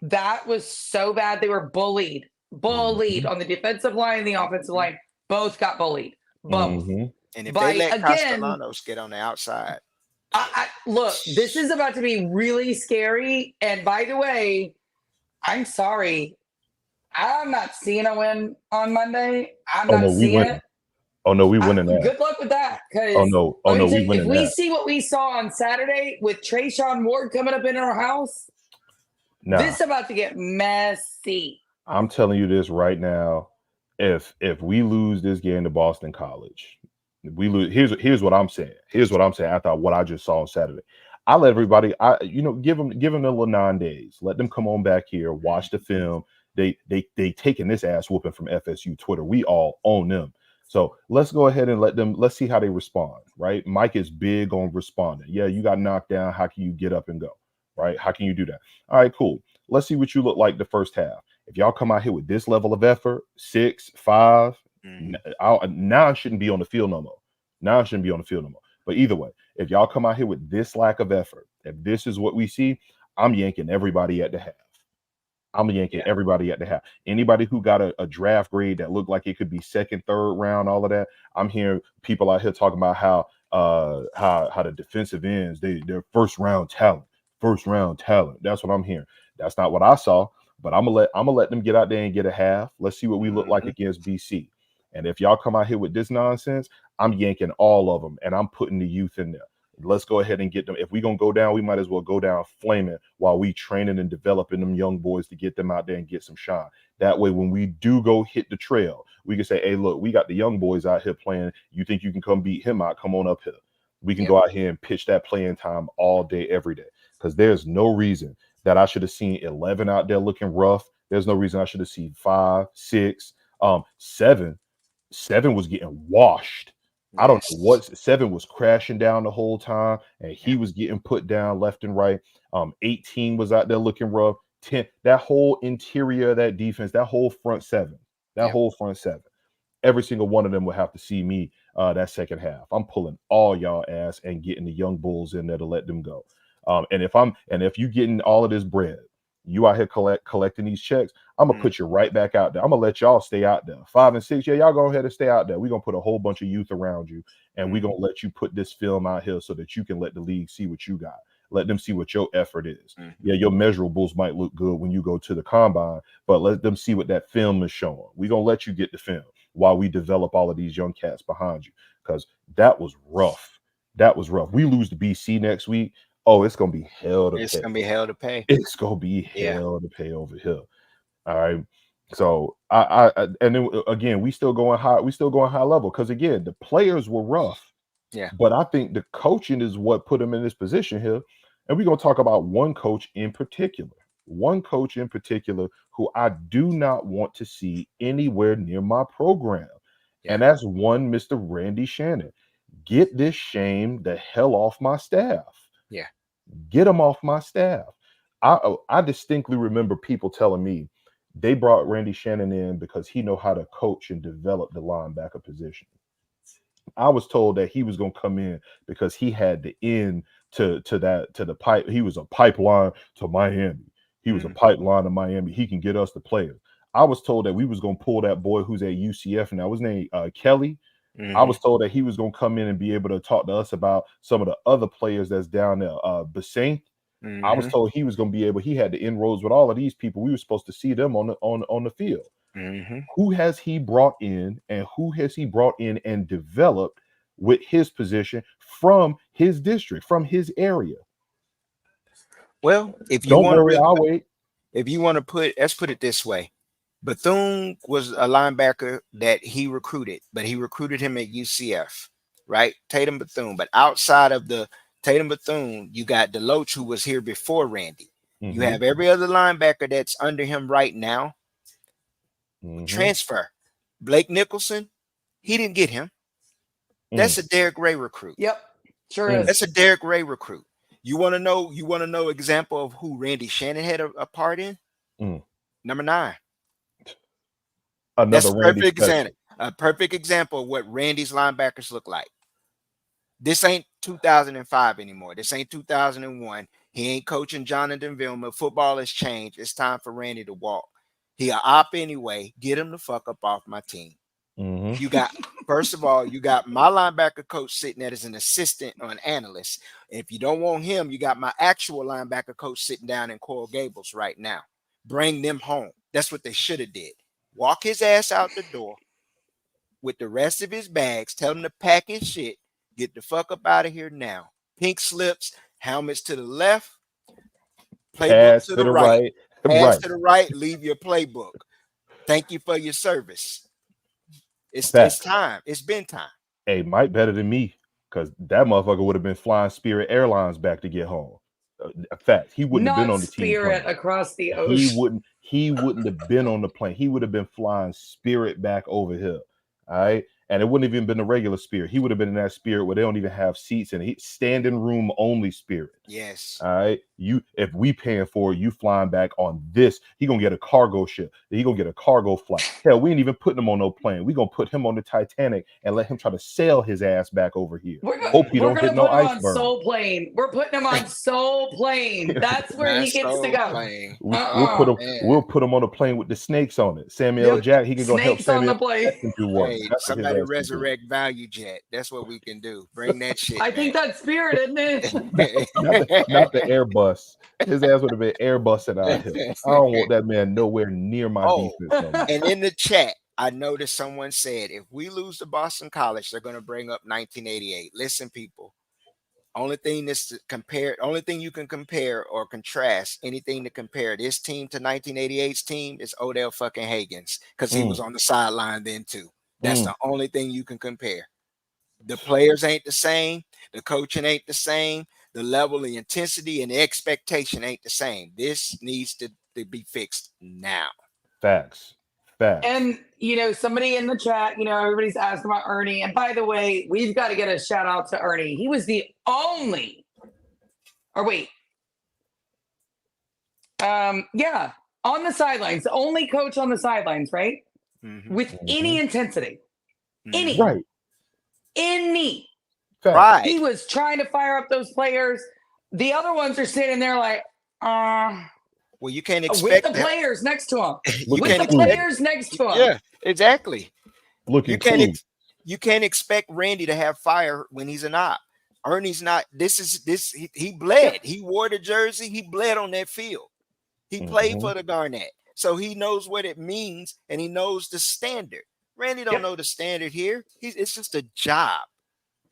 that was so bad. They were bullied on the defensive line and the offensive line. Both got bullied. Both. And if they let Castellanos get on the outside. Look, this is about to be really scary. And by the way, I'm sorry. I'm not seeing a win on Monday. I'm not seeing it. Oh no, we winning that. Good luck with that. We winning if we that. see what we saw on Saturday with Trayshawn Ward coming up in our house, this is about to get messy. I'm telling you this right now. If we lose this game to Boston College, we lose. Here's what I'm saying. After what I just saw on Saturday, I let everybody. Give them the little 9 days. Let them come on back here, watch the film. They taking this ass whooping from FSU Twitter. We all own them. So let's go ahead and let's see how they respond, right? Mike is big on responding. Yeah, you got knocked down. How can you get up and go, right? How can you do that? All right, cool. Let's see what you look like the first half. If y'all come out here with this level of effort, 6, 5, now I shouldn't be on the field no more. But either way, if y'all come out here with this lack of effort, if this is what we see, I'm yanking everybody at the half. Everybody at the half. Anybody who got a draft grade that looked like it could be second, third round, all of that. I'm hearing people out here talking about how the defensive ends, they're first round talent. That's what I'm hearing. That's not what I saw, but I'm gonna let them get out there and get a half. Let's see what we look like against BC. And if y'all come out here with this nonsense, I'm yanking all of them and I'm putting the youth in there. Let's go ahead and get them. If we're going to go down, we might as well go down flaming while we training and developing them young boys to get them out there and get some shine. That way, when we do go hit the trail, we can say, hey, look, we got the young boys out here playing. You think you can come beat him out? Come on up here. We can go out here and pitch that playing time all day, every day. Because there's no reason that I should have seen 11 out there looking rough. There's no reason I should have seen 5, 6, 7. 7 was getting washed. I don't know what 7 was crashing down the whole time, and he was getting put down left and right. 18 was out there looking rough. 10, that whole interior of that defense, that whole front 7, every single one of them will have to see me that second half. I'm pulling all y'all ass and getting the young bulls in there to let them go. And if you getting all of this bread, you out here collecting these checks, I'm gonna put you right back out there. I'm gonna let y'all stay out there. 5 and 6, y'all go ahead and stay out there. We're gonna put a whole bunch of youth around you, and we're gonna let you put this film out here so that you can let the league see what you got. Let them see what your effort is. Yeah, your measurables might look good when you go to the combine, but let them see what that film is showing. We're gonna let you get the film while we develop all of these young cats behind you, because that was rough. We lose to BC next week. Oh, it's gonna be hell to pay. It's gonna be hell to pay. It's gonna be hell to pay over here. All right. So I and then again, we still going high level because again, the players were rough. Yeah. But I think the coaching is what put them in this position here. And we're gonna talk about one coach in particular who I do not want to see anywhere near my program. Yeah. And that's one Mr. Randy Shannon. Get this shame the hell off my staff. Yeah. Get him off my staff. I distinctly remember people telling me they brought Randy Shannon in because he know how to coach and develop the linebacker position. I was told that he was going to come in because he had the end to the pipe. He was a pipeline to Miami. He was a pipeline to Miami. He can get us the players. I was told that we was going to pull that boy who's at UCF now. His name Kelly. I was told that he was going to come in and be able to talk to us about some of the other players that's down there. Bassett. I was told he was going to be able. He had the inroads with all of these people. We were supposed to see them on the field. Who has he brought in, and who has he brought in and developed with his position from his district, from his area? Well, if you Don't want worry, to, I'll wait. if you want to let's put it this way. Bethune was a linebacker that he recruited, but he recruited him at UCF, right? Tatum Bethune. But outside of the Tatum Bethune, you got Deloach, who was here before Randy. You have every other linebacker that's under him right now. Transfer. Blake Nicholson, he didn't get him. That's a Derek Ray recruit. Yep, sure is. That's a Derek Ray recruit. You want to know example of who Randy Shannon had a part in? Number 9. That's a perfect example of what Randy's linebackers look like. This ain't 2005 anymore. This ain't 2001. He ain't coaching Jonathan Vilma. Football has changed. It's time for Randy to walk. He a op anyway. Get him the fuck up off my team. You got, first of all, you got my linebacker coach sitting there as an assistant or an analyst. If you don't want him, you got my actual linebacker coach sitting down in Coral Gables right now. Bring them home. That's what they should have did. Walk his ass out the door with the rest of his bags. Tell him to pack his shit. Get the fuck up out of here now. Pink slips, helmets to the left, playbook to the right. Pass to the right, leave your playbook. Thank you for your service. It's time. It's been time. Hey, Mike better than me, because that motherfucker would have been flying Spirit Airlines back to get home. Fact, he wouldn't have been on the team Spirit plane. Across the ocean. He wouldn't have been on the plane. He would have been flying Spirit back over here. All right. And it wouldn't have even been a regular Spirit. He would have been in that Spirit where they don't even have seats in it. Standing room only Spirit. Yes. All right. If we paying for it, you flying back on this. He gonna get a cargo ship. He gonna get a cargo flight. Hell, we ain't even putting him on no plane. We gonna put him on the Titanic and let him try to sail his ass back over here. Hope he don't hit no iceberg. Soul Plane. We're putting him on Soul Plane. That's where he gets to go. We'll put him on a plane with the snakes on it. Samuel Jack, he can go help Samuel on the plane. Do one. Hey, somebody resurrect Value Jet. That's what we can do. Bring that shit. I think that's Spirit, isn't it? not the Airbus. His ass would have been Airbusing out here. I don't want that man nowhere near my defense. And in the chat, I noticed someone said, if we lose to Boston College, they're going to bring up 1988. Listen, people. Only thing you can compare or contrast anything to compare this team to 1988's team is Odell fucking Higgins, because he was on the sideline then too. That's the only thing you can compare. The players ain't the same. The coaching ain't the same. The level, the intensity, and the expectation ain't the same. This needs to be fixed now. Facts. And, somebody in the chat, everybody's asking about Ernie. And by the way, we've got to get a shout out to Ernie. He was the only, on the sidelines, the only coach on the sidelines, right? With any intensity. Any. Right. Any. Right. He was trying to fire up those players. The other ones are sitting there like, well, you can't expect with the players next to him. Yeah, exactly. You can't expect Randy to have fire when he's an op. Ernie's not. He bled. He wore the jersey. He bled on that field. He played for the Garnet, so he knows what it means and he knows the standard. Randy don't know the standard here. It's just a job.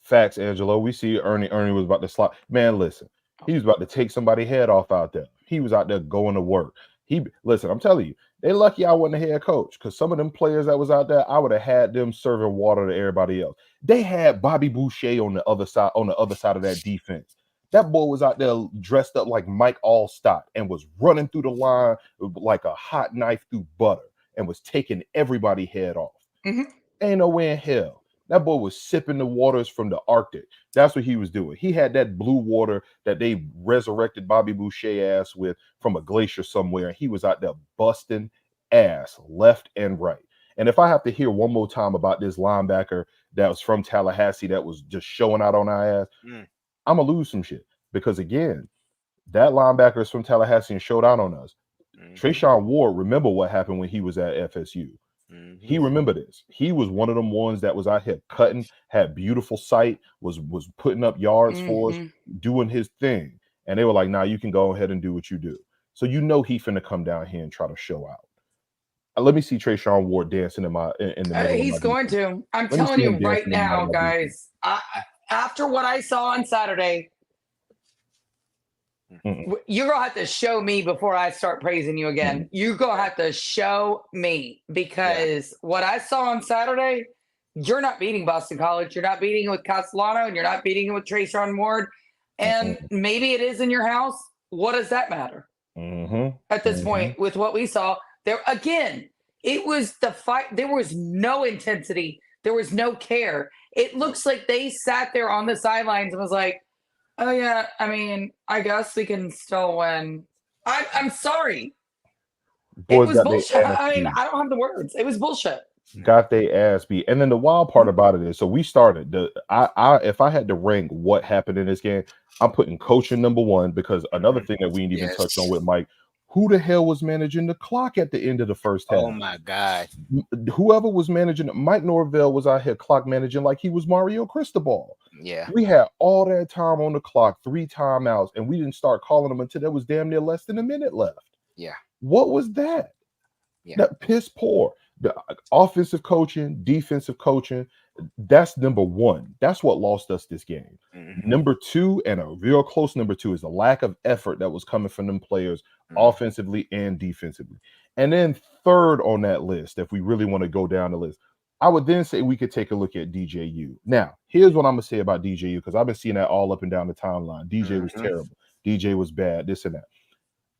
Facts, Angelo. We see Ernie. Ernie was about to slide. Man, listen. He was about to take somebody's head off out there. He was out there going to work. Listen, I'm telling you, they lucky I wasn't the head coach, because some of them players that was out there, I would have had them serving water to everybody else. They had Bobby Boucher on the other side of that defense. That boy was out there dressed up like Mike Allstott and was running through the line like a hot knife through butter and was taking everybody's head off. Ain't no way in hell That boy was sipping the waters from the Arctic. That's what he was doing. He had that blue water that they resurrected Bobby Boucher ass with from a glacier somewhere, and he was out there busting ass left and right. And if I have to hear one more time about this linebacker that was from Tallahassee that was just showing out on our ass, I'm gonna lose some shit. Because again, that linebacker is from Tallahassee and showed out on us. Treshaun Ward, remember what happened when he was at FSU. He remembered this. He was one of them ones that was out here cutting, had beautiful sight, was putting up yards for us, doing his thing. And they were like, nah, you can go ahead and do what you do. So you know he finna come down here and try to show out. Let me see Treshaun Ward dancing in the middle. He's going to. I'm telling you right now, guys. After what I saw on Saturday, you're gonna have to show me before I start praising you again. You're gonna have to show me, because what I saw on Saturday, you're not beating Boston College. You're not beating it with Castellano, and you're not beating it with Treshaun Ward. And maybe it is in your house. What does that matter? At this point, with what we saw there, again, it was the fight. There was no intensity. There was no care. It looks like they sat there on the sidelines and was like, oh yeah, I mean, I guess we can still win. I'm sorry. Boys, it was bullshit. I mean, I don't have the words. It was bullshit. Got they ass beat. And then the wild part about it is, so we started if I had to rank what happened in this game, I'm putting coaching number one, because another thing that we didn't even touch on with Mike, who the hell was managing the clock at the end of the first half? Oh my God. Whoever was managing, Mike Norvell was out here clock managing like he was Mario Cristobal. Yeah. We had all that time on the clock, 3 timeouts, and we didn't start calling them until there was damn near less than a minute left. Yeah. What was that? Yeah. That piss poor. The offensive coaching, defensive coaching, that's number one. That's what lost us this game. Number two, and a real close number two, is the lack of effort that was coming from them players offensively and defensively. And then third on that list, if we really want to go down the list, I would then say we could take a look at DJU. Now, here's what I'm going to say about DJU, because I've been seeing that all up and down the timeline. DJ was terrible. DJ was bad, this and that.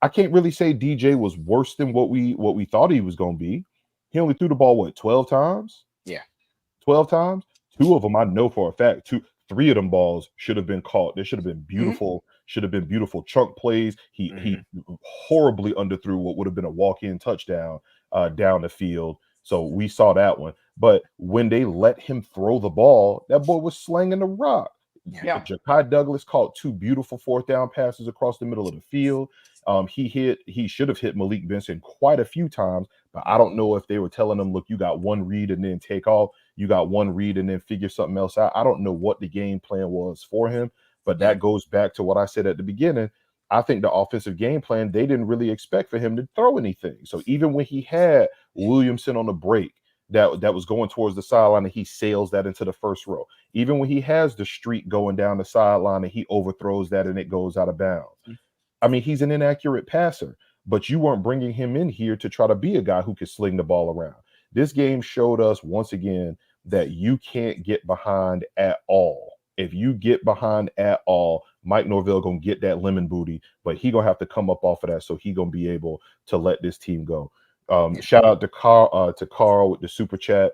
I can't really say DJ was worse than what we thought he was going to be. He only threw the ball, 12 times? Yeah. 12 times? 2 of them I know for a fact. 3 of them balls should have been caught. There should have been beautiful, chunk plays. He horribly underthrew what would have been a walk-in touchdown down the field. So we saw that one. But when they let him throw the ball, that boy was slinging the rock. Yeah. Ja'Kai Douglas caught 2 beautiful 4th down passes across the middle of the field. He should have hit Malik Benson quite a few times, but I don't know if they were telling him, look, you got one read and then take off. You got one read and then figure something else out. I don't know what the game plan was for him, but that goes back to what I said at the beginning. I think the offensive game plan, they didn't really expect for him to throw anything. So even when he had Williamson on the break that was going towards the sideline and he sails that into the first row, even when he has the streak going down the sideline and he overthrows that and it goes out of bounds. I mean, he's an inaccurate passer, but you weren't bringing him in here to try to be a guy who could sling the ball around. This game showed us once again that you can't get behind at all. If you get behind at all, Mike Norvell gonna get that lemon booty, but he gonna have to come up off of that, so he gonna be able to let this team go. Shout out to Carl with the super chat.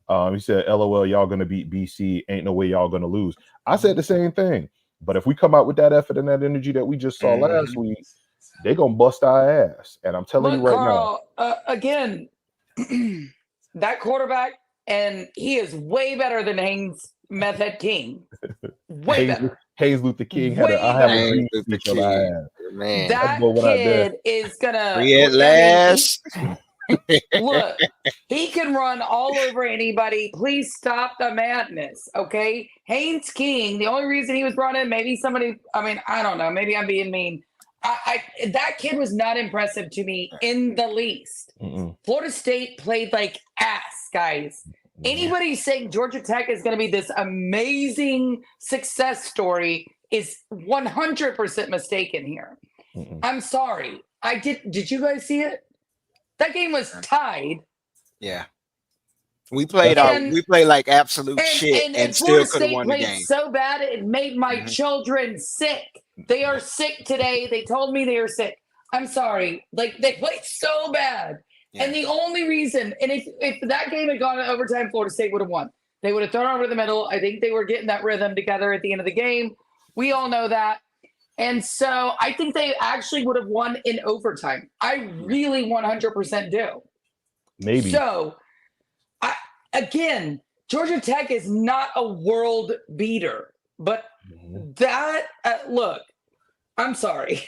He said, "LOL, y'all gonna beat BC. Ain't no way y'all gonna lose." I said the same thing. But if we come out with that effort and that energy that we just saw last week, they're going to bust our ass. And I'm telling you right Carl, now. Again, that quarterback, and he is way better than Haynes Method King. Way better. Hayes Luther King had a dream speech on our ass. Man, that kid is going to... Free at last. Look, he can run all over anybody. Please stop the madness, okay? Haynes King, the only reason he was brought in, maybe somebody, I mean, I don't know, maybe I'm being mean. That kid was not impressive to me in the least. Florida State played like ass, guys. Anybody saying Georgia Tech is going to be this amazing success story is 100% mistaken here. I'm sorry. Did you guys see it? That game was tied. Yeah. We played like absolute shit and still could have won the game. So bad it made my children sick. They are sick today. They told me they are sick. I'm sorry. Like, they played so bad. Yeah. And the only reason, and if that game had gone to overtime, Florida State would have won. They would have thrown over the middle. I think they were getting that rhythm together at the end of the game. We all know that. And so I think they actually would have won in overtime. I really 100% do. Maybe. So, again, Georgia Tech is not a world beater, but that look, I'm sorry.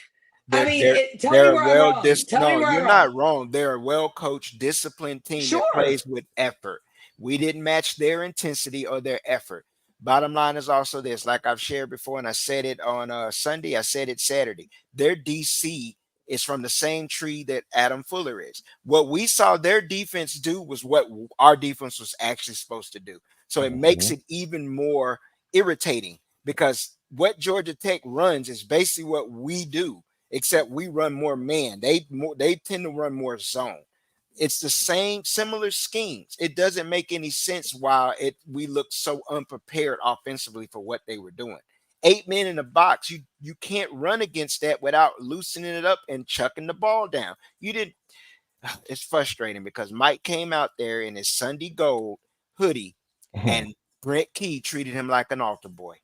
I mean, tell me where I'm wrong. Tell me where you're I'm not wrong. wrong. They're a well-coached, disciplined team Sure. that plays with effort. We didn't match their intensity or their effort. Bottom line is also this, like I've shared before, and I said it on Sunday, I said it Saturday. Their DC is from the same tree that Adam Fuller is. What we saw their defense do was what our defense was actually supposed to do. So it makes it even more irritating because what Georgia Tech runs is basically what we do, except we run more man. They tend to run more zone. It's the same similar schemes. It doesn't make any sense why we look so unprepared offensively for what they were doing. 8 men in the box, you can't run against that without loosening it up and chucking the ball down. You didn't. It's frustrating because Mike came out there in his Sunday gold hoodie and Brett Key treated him like an altar boy.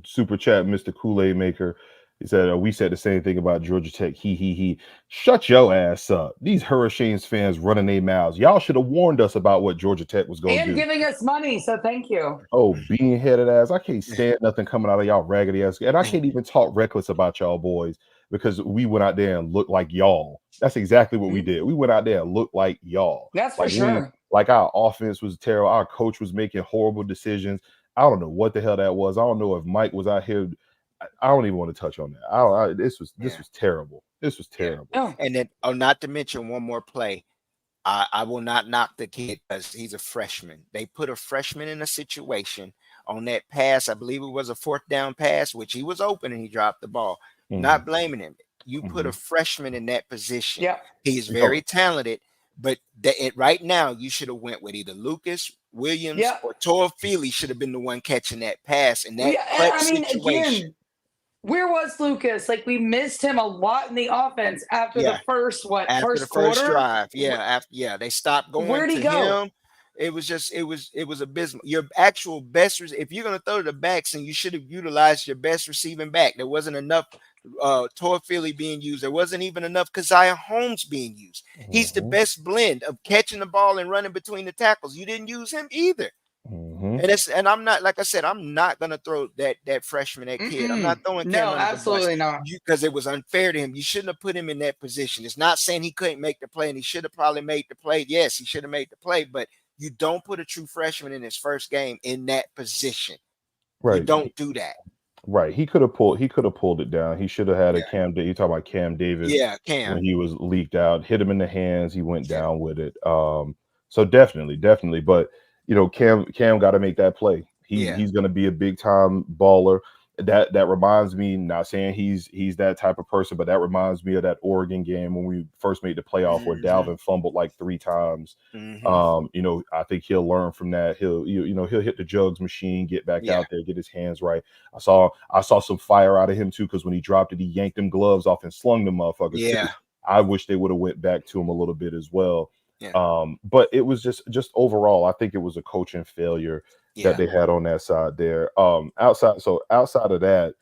Super chat, Mr. Kool-Aid Maker. He said, we said the same thing about Georgia Tech. He. Shut your ass up. These Hurricanes fans running their mouths. Y'all should have warned us about what Georgia Tech was going to do. And giving us money, so thank you. Oh, bean-headed ass. I can't stand nothing coming out of y'all raggedy ass. And I can't even talk reckless about y'all boys because we went out there and looked like y'all. That's exactly what we did. We went out there and looked like y'all. That's for sure. Like our offense was terrible. Our coach was making horrible decisions. I don't know what the hell that was. I don't know if Mike was out here. I don't even want to touch on that. This was terrible. This was terrible. Yeah. And then, not to mention one more play. I will not knock the kid because he's a freshman. They put a freshman in a situation on that pass. I believe it was a 4th down pass, which he was open and he dropped the ball. Not blaming him. You put a freshman in that position. Yeah. He's very talented, but right now you should have went with either Lucas Williams or Toa Feely should have been the one catching that pass in that situation. Again, where was Lucas? Like we missed him a lot in the offense after the first first quarter? drive. They stopped going. Where'd he go? Him. It was abysmal. Your actual best, if you're gonna throw to the backs, and you should have utilized your best receiving back. There wasn't enough Toa Philly being used. There wasn't even enough Keziah Holmes being used. He's the best blend of catching the ball and running between the tackles. You didn't use him either. And I'm not, like I said, I'm not gonna throw that freshman, that kid. I'm not throwing Cam under absolutely the bus. not, because it was unfair to him. You shouldn't have put him in that position. It's not saying he couldn't make the play, and he should have probably made the play. Yes, he should have made the play, but you don't put a true freshman in his first game in that position. Right? You don't do that. Right. He could have pulled it down. He should have had a Cam. You talk about Cam Davis. Yeah, Cam. When he was leaked out, hit him in the hands. He went down with it. So definitely. But Cam got to make that play. He's going to be a big time baller. That reminds me, not saying he's that type of person, but that reminds me of that Oregon game when we first made the playoff where Dalvin fumbled like 3 times. I think he'll learn from that. He'll hit the jugs machine, get back out there, get his hands right. I saw some fire out of him too, because when he dropped it, he yanked them gloves off and slung them motherfuckers. Yeah. I wish they would have went back to him a little bit as well. But it was just overall, I think it was a coaching failure that they had on that side there. Outside of that,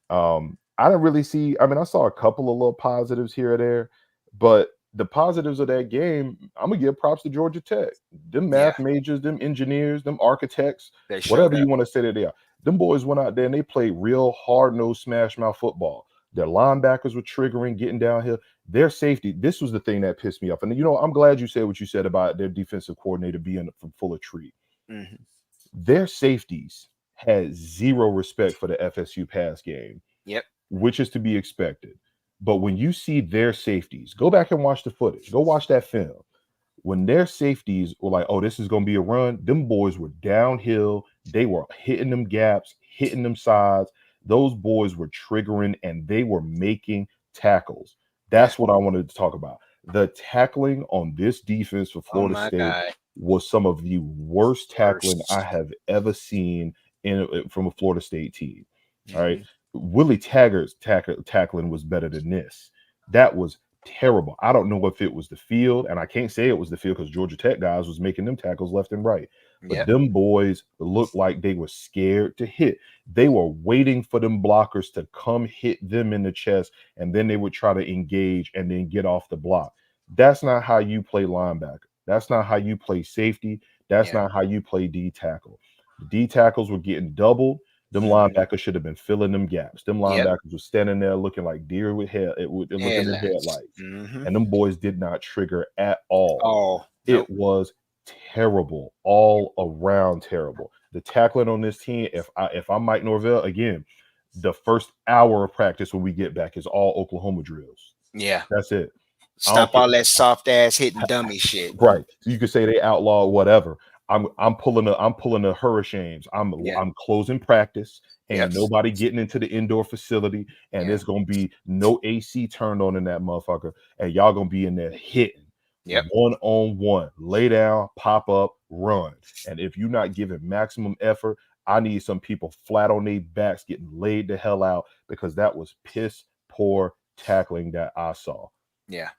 I didn't really see. I mean, I saw a couple of little positives here or there, but the positives of that game, I'm gonna give props to Georgia Tech. Them math majors, them engineers, them architects, whatever you want to say that they are. Them boys went out there and they played real hard-nosed smash mouth football. Their linebackers were triggering, getting downhill. Their safety, this was the thing that pissed me off. And I'm glad you said what you said about their defensive coordinator being from Fuller Tree. Their safeties had zero respect for the FSU pass game. Yep. Which is to be expected. But when you see their safeties, go back and watch the footage. Go watch that film. When their safeties were like, oh, this is going to be a run, them boys were downhill. They were hitting them gaps, hitting them sides. Those boys were triggering and they were making tackles. That's what I wanted to talk about. The tackling on this defense for Florida State was some of the worst tackling I have ever seen from a Florida State team. All right. Willie Taggart's tackling was better than this. That was terrible. I don't know if it was the field, and I can't say it was the field because Georgia Tech guys was making them tackles left and right. But Yep. them boys looked like they were scared to hit. They were waiting for them blockers to come hit them in the chest, and then they would try to engage and then get off the block. That's not how you play linebacker. That's not how you play safety. That's Yeah. not how you play D tackle. The D tackles were getting doubled. Them Mhm. linebackers should have been filling them gaps. Them Yep. linebackers were standing there looking like deer with looking at Headlights. headlights. Mhm. And them boys did not trigger at all. Oh, It nope. was terrible, all around terrible. The tackling on this team, if I'm Mike Norvell, again, the first hour of practice when we get back is all Oklahoma drills. Yeah. That's it. I don't Stop care. all that soft ass hitting dummy shit. Right. You could say they outlaw whatever. I'm pulling the hurricanes. Yeah. I'm closing practice. Yep. Ain't nobody getting into the indoor facility, and Yeah. there's gonna be no AC turned on in that motherfucker, and y'all gonna be in there hitting. Yep. 1-on-1. Lay down, pop up, run. And if you're not giving maximum effort, I need some people flat on their backs getting laid the hell out because that was piss poor tackling that I saw. Yeah.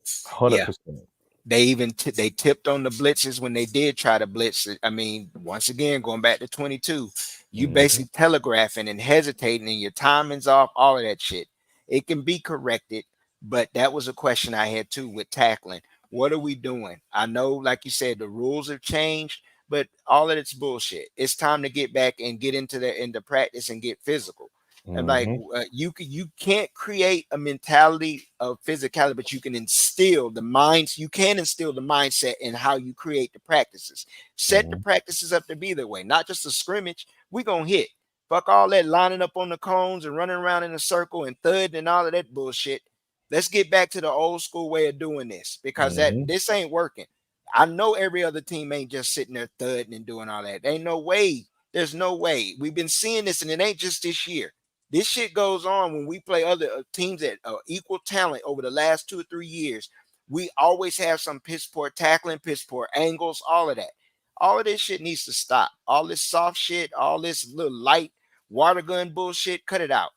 100%. They even they tipped on the blitzes when they did try to blitz. I mean, once again, going back to 22, you basically telegraphing and hesitating, and your timing's off. All of that shit. It can be corrected, but that was a question I had too with tackling. What are we doing? I know, like you said, the rules have changed, but all of it's bullshit. It's time to get back and get into practice and get physical. And like you can't create a mentality of physicality, but you can instill the minds. You can instill the mindset in how you create the practices. Set the practices up to be that way, not just a scrimmage. We gonna hit. Fuck all that lining up on the cones and running around in a circle and thud and all of that bullshit. Let's get back to the old school way of doing this because this ain't working. I know every other team ain't just sitting there thudding and doing all that. Ain't no way. There's no way. We've been seeing this, and it ain't just this year. This shit goes on when we play other teams that are equal talent over the last 2 or 3 years. We always have some piss poor tackling, piss poor angles, all of that. All of this shit needs to stop. All this soft shit, all this little light water gun bullshit, cut it out.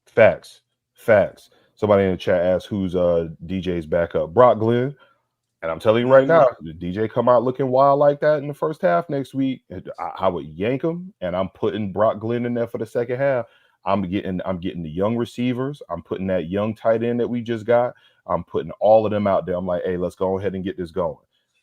Facts. Somebody in the chat asked who's DJ's backup. Brock Glenn. And I'm telling you right now, the DJ come out looking wild like that in the first half next week, I would yank him, and I'm putting Brock Glenn in there for the second half. I'm getting the young receivers. I'm putting that young tight end that we just got. I'm putting all of them out there. I'm like, hey, let's go ahead and get this going.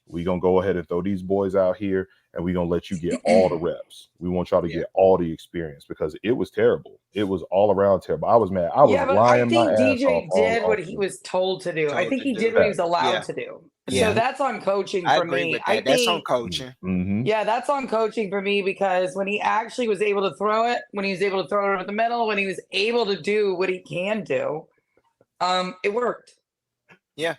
We're going to go ahead and throw these boys out here, and we're going to let you get all the reps. We want y'all to get all the experience because it was terrible. It was all around terrible. I was mad. I was lying my ass DJ off. did what he was told to do. I think he did what he was allowed to do. So that's on coaching for me. I think that's on coaching. Yeah, that's on coaching for me because when he actually was able to throw it, when he was able to throw it over the middle, when he was able to do what he can do, it worked. Yeah.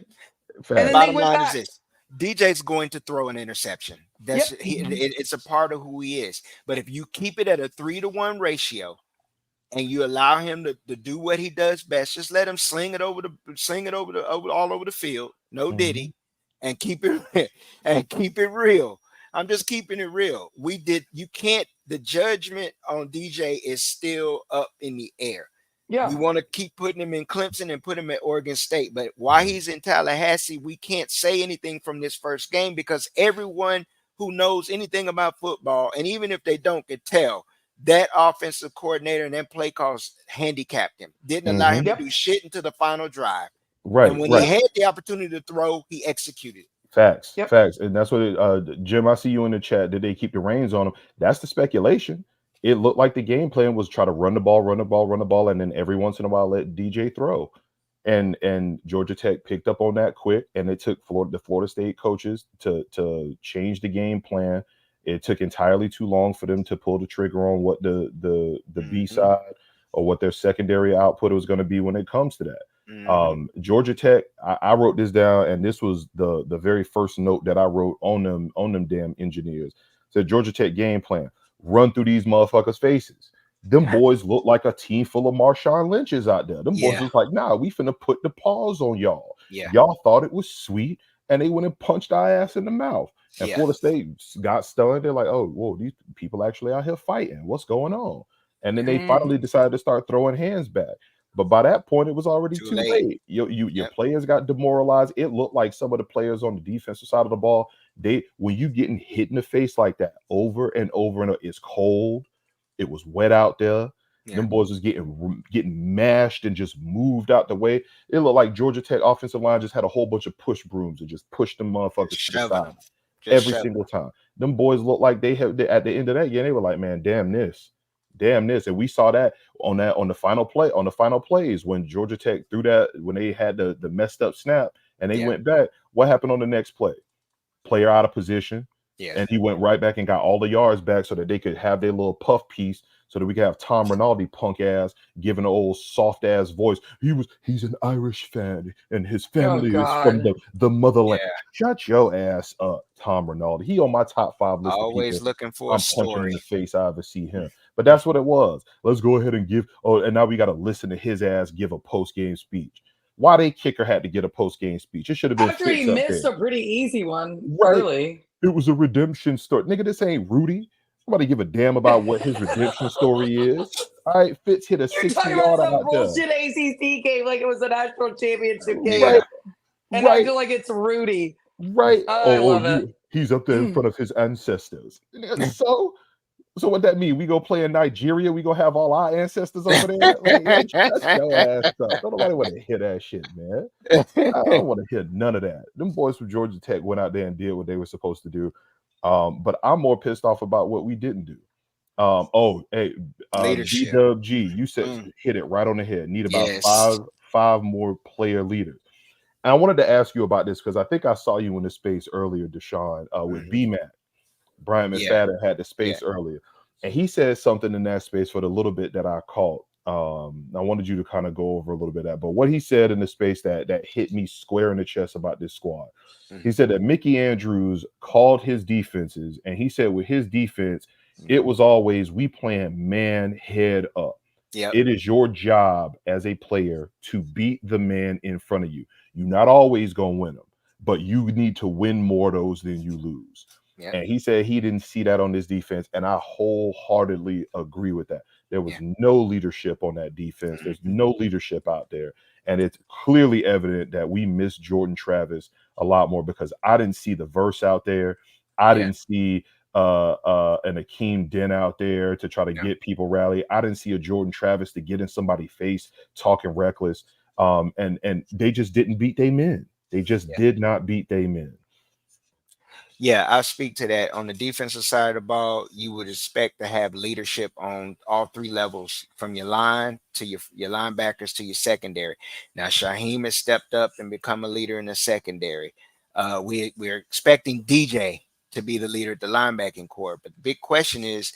And then bottom line is this. DJ's going to throw an interception. That's it's a part of who he is. But if you keep it at a 3-to-1 ratio and you allow him to do what he does best, just let him sling it all over the field. No diddy, and keep it real. I'm just keeping it real. The judgment on DJ is still up in the air. Yeah. We want to keep putting him in Clemson and put him at Oregon State. But while he's in Tallahassee, we can't say anything from this first game because everyone who knows anything about football, and even if they don't, could tell that offensive coordinator and then play calls handicapped him. Didn't allow him to do shit until the final drive. Right. And when he had the opportunity to throw, he executed. Facts. And that's what Jim, I see you in the chat. Did they keep the reins on him? That's the speculation. It looked like the game plan was try to run the ball, and then every once in a while let DJ throw. And Georgia Tech picked up on that quick, and it took the Florida State coaches to change the game plan. It took entirely too long for them to pull the trigger on what the B side or what their secondary output was going to be when it comes to that. Georgia Tech, I wrote this down, and this was the very first note that I wrote on them damn engineers. It said Georgia Tech game plan. Run through these motherfuckers' faces. Them boys look like a team full of Marshawn Lynches out there. Them boys was like, nah, we finna put the paws on y'all. Y'all thought it was sweet, and they went and punched our ass in the mouth. And Florida State got stunned. They're like, oh, whoa, these people actually out here fighting. What's going on? And then they finally decided to start throwing hands back. But by that point, it was already Too too late. late. Your Yep. players got demoralized. It looked like some of the players on the defensive side of the ball, when you getting hit in the face like that over and over and over, it's cold. It was wet out there. Yeah. Them boys was getting mashed and just moved out the way. It looked like Georgia Tech offensive line just had a whole bunch of push brooms and just pushed them motherfuckers Just to the shoving side them. Just every shoving. single time. Them boys looked like they had at the end of that game. They were like, man, damn this, and we saw that on the final plays when Georgia Tech threw that, when they had the messed up snap and they Yeah. went back. What happened on the next play? Player out of position. Yeah. And he went right back and got all the yards back so that they could have their little puff piece, so that we could have Tom Rinaldi punk ass giving an old soft ass voice. He's an Irish fan and his family is from God. the motherland. Yeah. Shut your ass up, Tom Rinaldi. He on my top 5 list of Always people looking for a I'm punching in story. the face I ever see him. But that's what it was. Let's go ahead and and now we got to listen to his ass give a post-game speech. Why they kicker had to get a post-game speech? It should have been After he Fitz up missed there. a pretty easy one, Right. really. It was a redemption story. Nigga, this ain't Rudy. Nobody give a damn about what his redemption story is. All right, Fitz hit a You're talking 60-yarder about some out there. bullshit ACC game like it was a national championship game. Right, And I right, feel like it's Rudy. right. I love it. He's up there in front of his ancestors. So what that mean? We go play in Nigeria? We go have all our ancestors over there? Like, shut your ass up. Don't nobody want to hear that shit, man. I don't want to hear none of that. Them boys from Georgia Tech went out there and did what they were supposed to do. But I'm more pissed off about what we didn't do. Leadership. BWG, you said hit it right on the head. Need about Yes. five more player leaders. And I wanted to ask you about this because I think I saw you in the space earlier, Deshawn, with BMAC. Brian McFadden had the space earlier, and he said something in that space for the little bit that I caught. I wanted you to kind of go over a little bit of that, but what he said in the space that hit me square in the chest about this squad, he said that Mickey Andrews called his defenses, and he said with his defense, it was always we playing man head up. Yep. It is your job as a player to beat the man in front of you. You're not always gonna win them, but you need to win more of those than you lose. Yep. And he said he didn't see that on this defense, and I wholeheartedly agree with that. There was no leadership on that defense. There's no leadership out there, and it's clearly evident that we miss Jordan Travis a lot more because I didn't see the verse out there. I didn't see an Akeem Den out there to try to get people rally. I didn't see a Jordan Travis to get in somebody's face talking reckless. And they just didn't beat their men. They just did not beat their men. Yeah, I'll speak to that. On the defensive side of the ball, you would expect to have leadership on all 3 levels, from your line to your linebackers to your secondary. Now, Shaheem has stepped up and become a leader in the secondary. We're expecting DJ to be the leader at the linebacking core. But the big question is,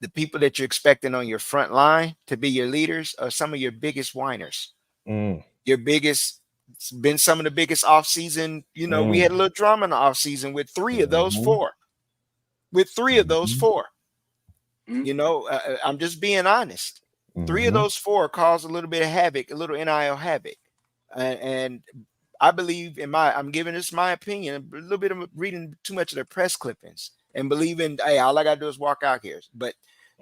the people that you're expecting on your front line to be your leaders are some of your biggest whiners. Your biggest, it's been some of the biggest offseason. We had a little drama in the offseason with 3 of those 4. With 3 of those 4. I'm just being honest. 3 of those 4 caused a little bit of havoc, a little NIL havoc. And I believe I'm giving this my opinion, a little bit of reading too much of the press clippings and believing, hey, all I got to do is walk out here. But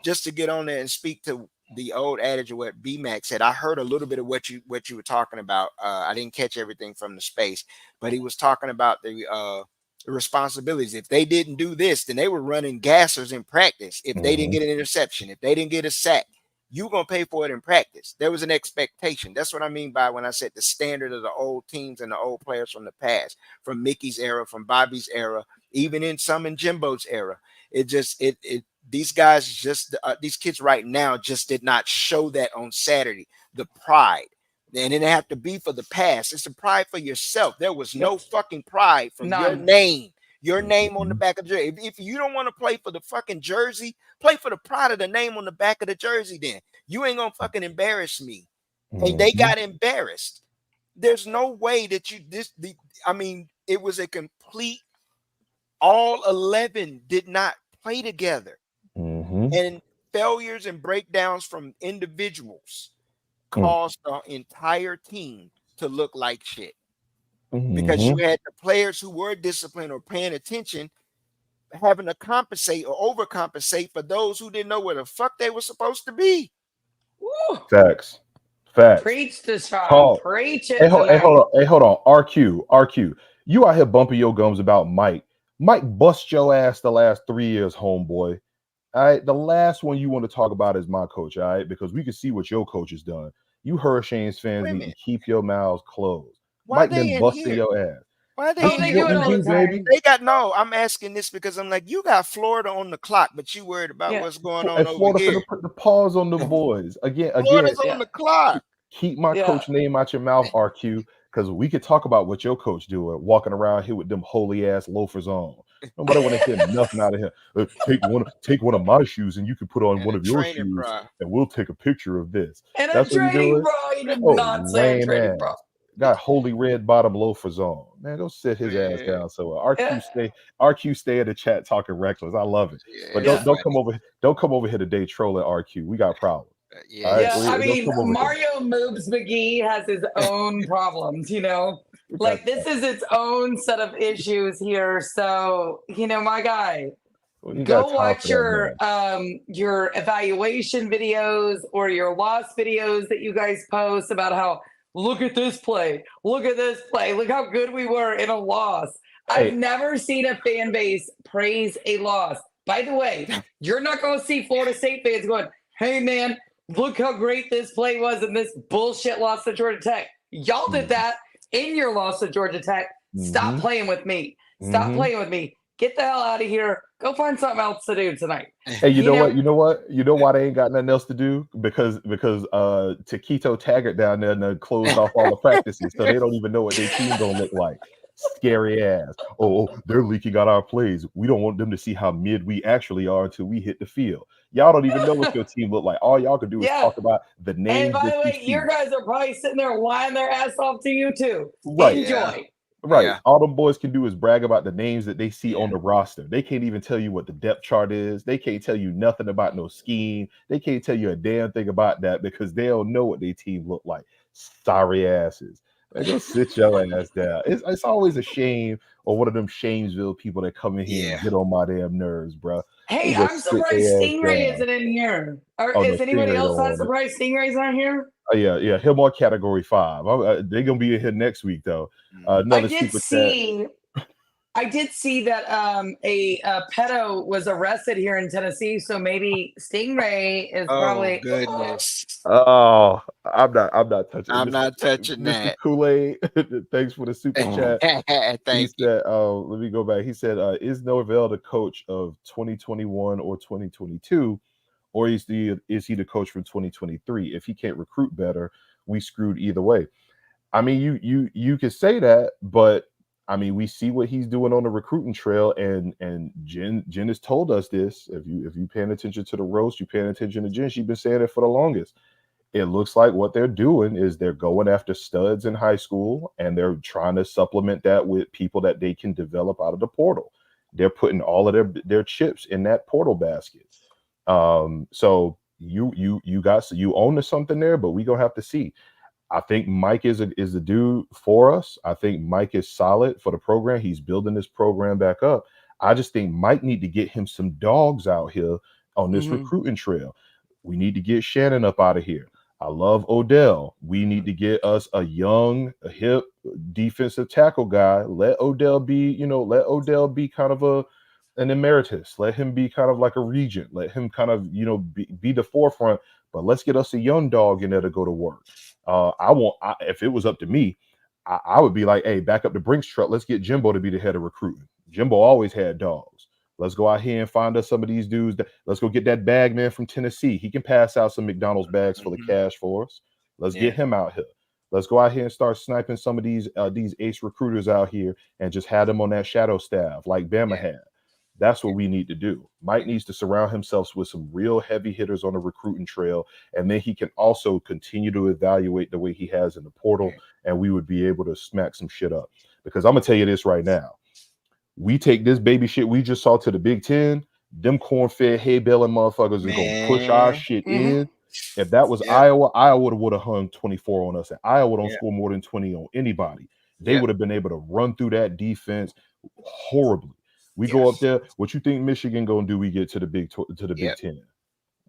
just to get on there and speak to the old adage of what BMAC said, I heard a little bit of what you were talking about. I didn't catch everything from the space, but he was talking about the responsibilities. If they didn't do this, then they were running gassers in practice. If they didn't get an interception, if they didn't get a sack, you're going to pay for it in practice. There was an expectation. That's what I mean by when I said the standard of the old teams and the old players from the past, from Mickey's era, from Bobby's era, even in Jimbo's era. These guys these kids right now just did not show that on Saturday. The pride. And it didn't have to be for the past. It's a pride for yourself. There was no fucking pride from your name on the back of the jersey. If you don't want to play for the fucking jersey, play for the pride of the name on the back of the jersey then. You ain't going to fucking embarrass me. And they got embarrassed. There's no way that it was a complete, all 11 did not play together. And failures and breakdowns from individuals caused the entire team to look like shit. Because you had the players who were disciplined or paying attention having to compensate or overcompensate for those who didn't know where the fuck they were supposed to be. Facts. Facts. Preach, Deshawn. Talk. Preach it Hey, tonight. hold on. RQ. You out here bumping your gums about Mike. Mike bust your ass the last 3 years, homeboy. All right. The last one you want to talk about is my coach, all right? Because we can see what your coach has done. You Hurricanes fans Wait a need to minute. keep your mouths closed. Why Mike they been in busting here? your ass. Why are they This Oh, in is they here? what do it we all the do, baby. time. They got no. I'm asking this because I'm like, you got Florida on the clock, but you worried about Yeah. what's going on And over Florida here. finna put the pause on the boys. Again, Florida's Yeah. on the clock. keep my Yeah. coach name out your mouth, RQ, because we could talk about what your coach doing, walking around here with them holy ass loafers on. Nobody want to hear nothing out of him. Take one of my shoes, and you can put on And one a of your training shoes, bra. and we'll take a picture of this. And a That's what you trading doing? bro. You did Oh, not say a lame trading ass. bro. Got holy red bottom loafers on. Man, go sit his ass Man, down. So Yeah. RQ stay in the chat talking reckless. I love it. yeah, But Yeah. don't come over here today trolling RQ. We got problems. Yeah, All right, Yeah, I don't mean, come over here. Mario Moves McGee has his own problems, you know? We Like, got this is its own set of issues here. So, you know, my guy, we go got time watch for that, man. your evaluation videos or your loss videos that you guys post about how look at this play, look how good we were in a loss. I've Hey, never seen a fan base praise a loss. By the way, you're not going to see Florida State fans going, hey man, look how great this play was in this bullshit loss to Georgia Tech. Y'all did that in your loss to Georgia Tech. Stop Mhm. playing with me. Stop playing with me. Get the hell out of here. Go find something else to do tonight. Hey, you know what? You know what? You know why they ain't got nothing else to do? Because Taquito Taggart down there and closed off all the practices, so they don't even know what their team gonna look like. Scary ass. Oh, they're leaking out our plays. We don't want them to see how mid we actually are until we hit the field. Y'all don't even know what your team look like. All y'all can do is Yeah. talk about the And names by that the you way, see. your guys are probably sitting there lying their ass off to you too. Right. Enjoy. Right. Yeah. All them boys can do is brag about the names that they see Yeah. on the roster. They can't even tell you what the depth chart is. They can't tell you nothing about no scheme. They can't tell you a damn thing about that because they don't know what their team look like. Sorry asses. Man, go sit your ass down. It's always a shame or one of them Shamesville people that come in here Yeah. and get on my damn nerves, bro. Hey, They I'm just sit surprised their ass Stingray down. isn't in here. Or Oh, no, is anybody Stingray else don't not want it. surprised Stingray's not here? Oh, yeah. Him on category 5. They're gonna be in here next week though. I Another did super chat. see that a pedo was arrested here in Tennessee, so maybe Stingray is Oh probably goodness. Oh, I'm not touching. I'm not touching Mr. that. Kool-Aid. Thanks for the super chat. He Thank you. said, let me go back. He said, is Norvell the coach of 2021 or 2022, or is he the coach from 2023? If he can't recruit better, we screwed either way. I mean, you could say that, but I mean, we see what he's doing on the recruiting trail, and Jen has told us this. If you paying attention to the roast, you paying attention to Jen. She's been saying it for the longest. It looks like what they're doing is they're going after studs in high school, and they're trying to supplement that with people that they can develop out of the portal. They're putting all of their chips in that portal basket. So you got you own to something there, but we gonna have to see. I think Mike is a dude for us. I think Mike is solid for the program. He's building this program back up. I just think Mike need to get him some dogs out here on this recruiting trail. We need to get Shannon up out of here. I love Odell. We need to get us a young, hip defensive tackle guy. Let Odell be kind of an emeritus. Let him be kind of like a regent. Let him kind of, be the forefront. But let's get us a young dog in there to go to work. If it was up to me, I would be like, hey, back up the Brinks truck. Let's get Jimbo to be the head of recruiting. Jimbo always had dogs. Let's go out here and find us some of these dudes. Let's go get that bag man from Tennessee. He can pass out some McDonald's bags full of cash for us. Let's get him out here. Let's go out here and start sniping some of these ace recruiters out here and just have them on that shadow staff like Bama had. That's what we need to do. Mike needs to surround himself with some real heavy hitters on the recruiting trail, and then he can also continue to evaluate the way he has in the portal, and we would be able to smack some shit up. Because I'm gonna tell you this right now. We take this baby shit we just saw to the Big Ten, them corn-fed hay baling motherfuckers is gonna push our shit in. If that was Iowa would have hung 24 on us, and Iowa don't score more than 20 on anybody. They would have been able to run through that defense horribly. We go up there. What you think Michigan gonna do? We get to the Big Ten.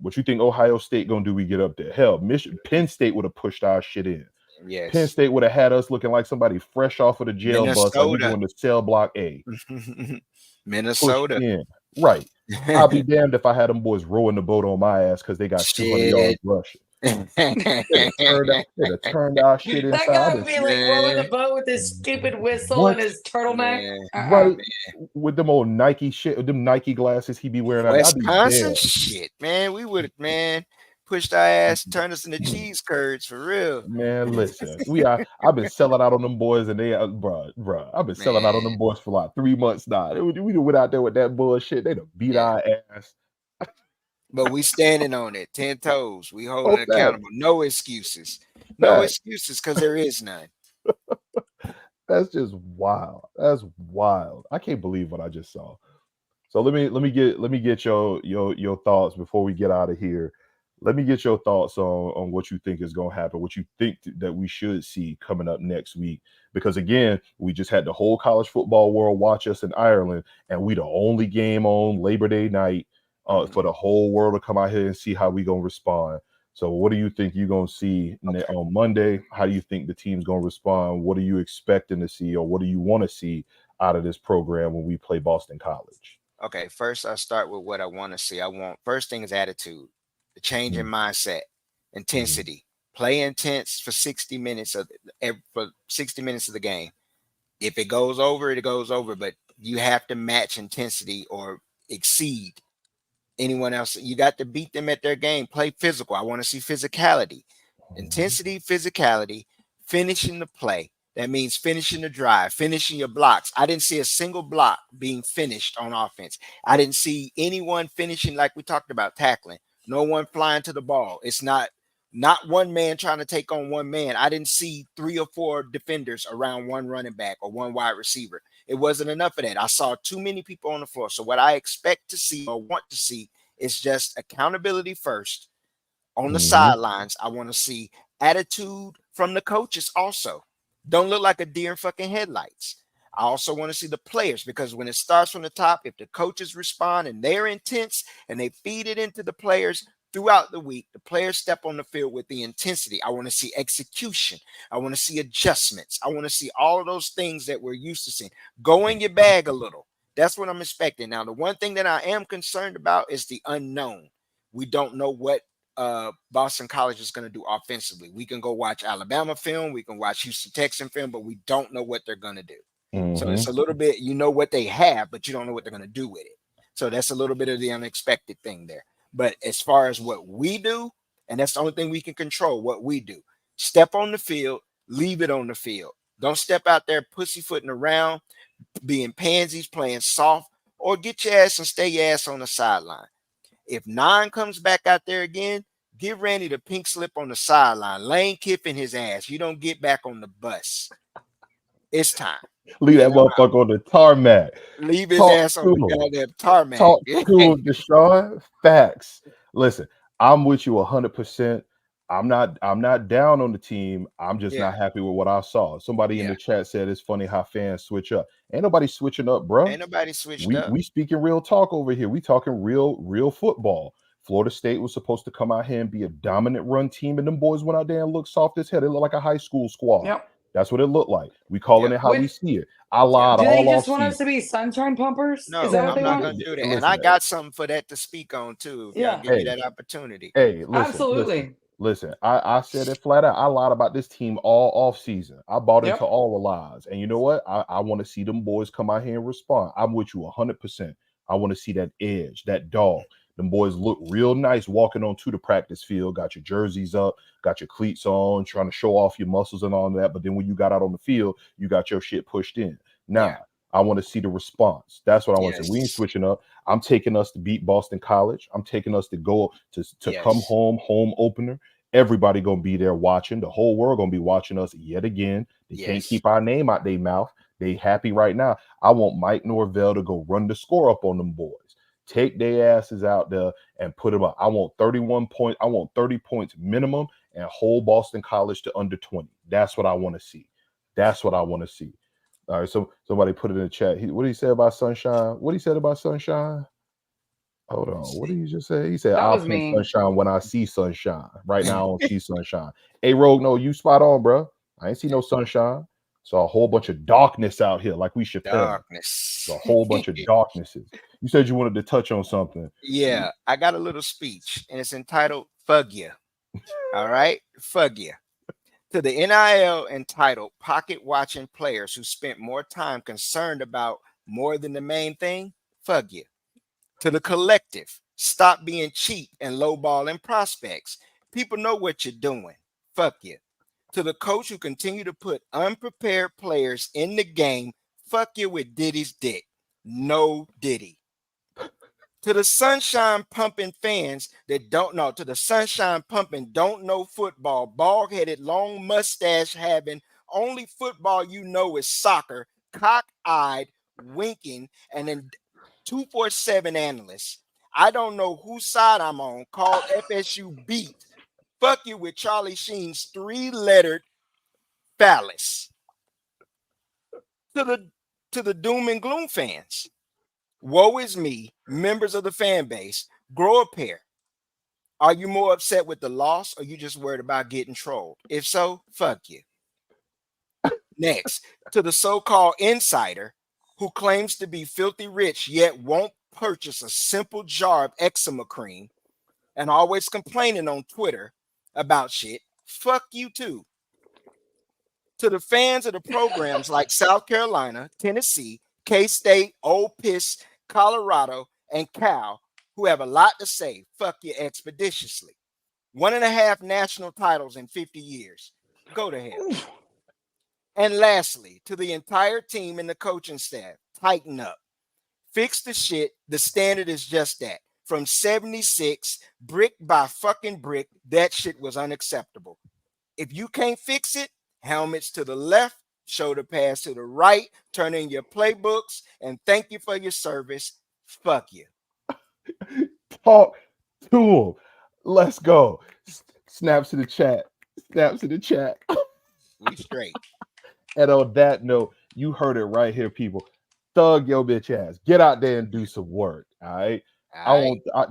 What you think Ohio State gonna do? We get up there. Hell, Penn State would have pushed our shit in. Penn Yes. State would have had us looking like somebody fresh off of the jail bus, like we Minnesota. going to cell block A. Pushed Minnesota. in. Right. I'll be damned if I had them boys rowing the boat on my ass because they got 200 yards Shit. rushing. They'd have turned our shit That inside. guy and would be like rowing the Man. boat with his stupid whistle What? and his turtleneck. Man. Right with them old Nike shit, them Nike glasses he be wearing. I'd be Wisconsin dead. shit, man. We would have, man, pushed our ass, turned us into cheese curds for real. Man, listen, I've been selling out on them boys, and they, bruh, I've been selling out on them boys for like 3 months now. We went out there with that bullshit. They'd have beat our ass. But we standing on it, 10 toes. We holding Oh, accountable. No excuses. No excuses, because there is none. That's just wild. That's wild. I can't believe what I just saw. So let me get your thoughts before we get out of here. Let me get your thoughts on what you think is going to happen, what you think that we should see coming up next week. Because again, we just had the whole college football world watch us in Ireland, and we the only game on Labor Day night for the whole world to come out here and see how we going to respond. So what do you think you're going to see on Monday? How do you think the team's going to respond? What are you expecting to see, or what do you want to see out of this program when we play Boston College? Okay, first I'll start with what I want to see. First thing is attitude, the change in mindset, intensity. Play intense for 60 minutes of the game. If it goes over, it goes over, but you have to match intensity or exceed anyone else. You got to beat them at their game. Play physical. I want to see physicality, intensity, physicality, finishing the play. That means finishing the drive, finishing your blocks. I didn't see a single block being finished on offense. I didn't see anyone finishing like we talked about, tackling. No one flying to the ball. It's not one man trying to take on one man. I didn't see 3 or 4 defenders around one running back or one wide receiver. It wasn't enough of that. I saw too many people on the floor. So what I expect to see or want to see is just accountability first. On the sidelines, I want to see attitude from the coaches also. Don't look like a deer in fucking headlights. I also want to see the players, because when it starts from the top, if the coaches respond and they're intense and they feed it into the players throughout the week, the players step on the field with the intensity. I want to see execution. I want to see adjustments. I want to see all of those things that we're used to seeing. Go in your bag a little. That's what I'm expecting. Now, the one thing that I am concerned about is the unknown. We don't know what Boston College is going to do offensively. We can go watch Alabama film, we can watch Houston Texan film, but we don't know what they're going to do. So it's a little bit, you know what they have, but you don't know what they're going to do with it. So that's a little bit of the unexpected thing there. But as far as what we do, and that's the only thing we can control, what we do, step on the field, leave it on the field. Don't step out there pussyfooting around, being pansies, playing soft, or get your ass and stay your ass on the sideline. If 9 comes back out there again, give Randy the pink slip on the sideline. Lane Kiffin his ass. You don't get back on the bus. It's time. Leave that motherfucker on the tarmac. Leave his ass on the goddamn tarmac. Talk to him, Deshawn. Facts. Listen, I'm with you 100%. I'm not down on the team. I'm just not happy with what I saw. Somebody in the chat said it's funny how fans switch up. Ain't nobody switching up, bro. Ain't nobody switched up. We speaking real talk over here. We talking real football. Florida State was supposed to come out here and be a dominant run team, and them boys went out there and looked soft as hell. They look like a high school squad. Yep. That's what it looked like. We calling it how we see it. I lied Do all they off just want us to be sunshine pumpers? No, is that what I'm they not want? going to do that. Listen, and I got something for that to speak on too. If y'all give me that opportunity. Hey, listen, absolutely. Listen, I said it flat out. I lied about this team all off season. I bought into all the lies. And you know what? I want to see them boys come out here and respond. I'm with you 100%. I want to see that edge, that dog. Them boys look real nice walking onto the practice field. Got your jerseys up, got your cleats on, trying to show off your muscles and all that. But then when you got out on the field, you got your shit pushed in. Now, I want to see the response. That's what I want to see. We ain't switching up. I'm taking us to beat Boston College. I'm taking us to go to come home opener. Everybody gonna be there watching. The whole world gonna be watching us yet again. They can't keep our name out their mouth. They happy right now. I want Mike Norvell to go run the score up on them boys. Take their asses out there and put them up. I want 31 points. I want 30 points minimum and hold Boston College to under 20. That's what I want to see. That's what I want to see. All right. So somebody put it in the chat. What did he say about Sunshine? What he said about Sunshine? Hold on. What did you just say? He said, That I'll was paint me. sunshine when I see sunshine. Right now, I don't see sunshine. Hey, Rogue, no, you spot on, bro. I ain't see no sunshine. Saw a whole bunch of darkness out here, like we should tell. Darkness. A whole bunch of darknesses. You said you wanted to touch on something. Yeah, I got a little speech, and it's entitled Fug Ya. All right? Fug Ya. To the NIL entitled pocket watching players who spent more time concerned about more than the main thing, fug ya. To the collective, stop being cheap and lowballing prospects. People know what you're doing. Fuck you. To the coach who continue to put unprepared players in the game, fuck you with Diddy's dick. No Diddy. To the sunshine pumping fans that don't know, to the sunshine pumping, don't know football, bald headed, long mustache having, only football you know is soccer, cock eyed, winking, and then 247 analysts. I don't know whose side I'm on, called FSU beat. Fuck you with Charlie Sheen's 3-lettered phallus. To the doom and gloom fans. Woe is me, members of the fan base, grow a pair. Are you more upset with the loss or you just worried about getting trolled? If so, fuck you. Next, to the so-called insider who claims to be filthy rich yet won't purchase a simple jar of eczema cream and always complaining on Twitter about shit, fuck you too. To the fans of the programs like South Carolina, Tennessee, K-State, Ole Miss, Colorado, and Cal, who have a lot to say, fuck you expeditiously. 1.5 national titles in 50 years. Go to hell. And lastly, to the entire team and the coaching staff, tighten up. Fix the shit. The standard is just that. From 76, brick by fucking brick, that shit was unacceptable. If you can't fix it, helmets to the left, shoulder pads to the right, turn in your playbooks, and thank you for your service. Fuck you. Talk to him. Let's go. Snaps to the chat. Snaps to the chat. We straight. And on that note, you heard it right here, people. Thug your bitch ass. Get out there and do some work. All right.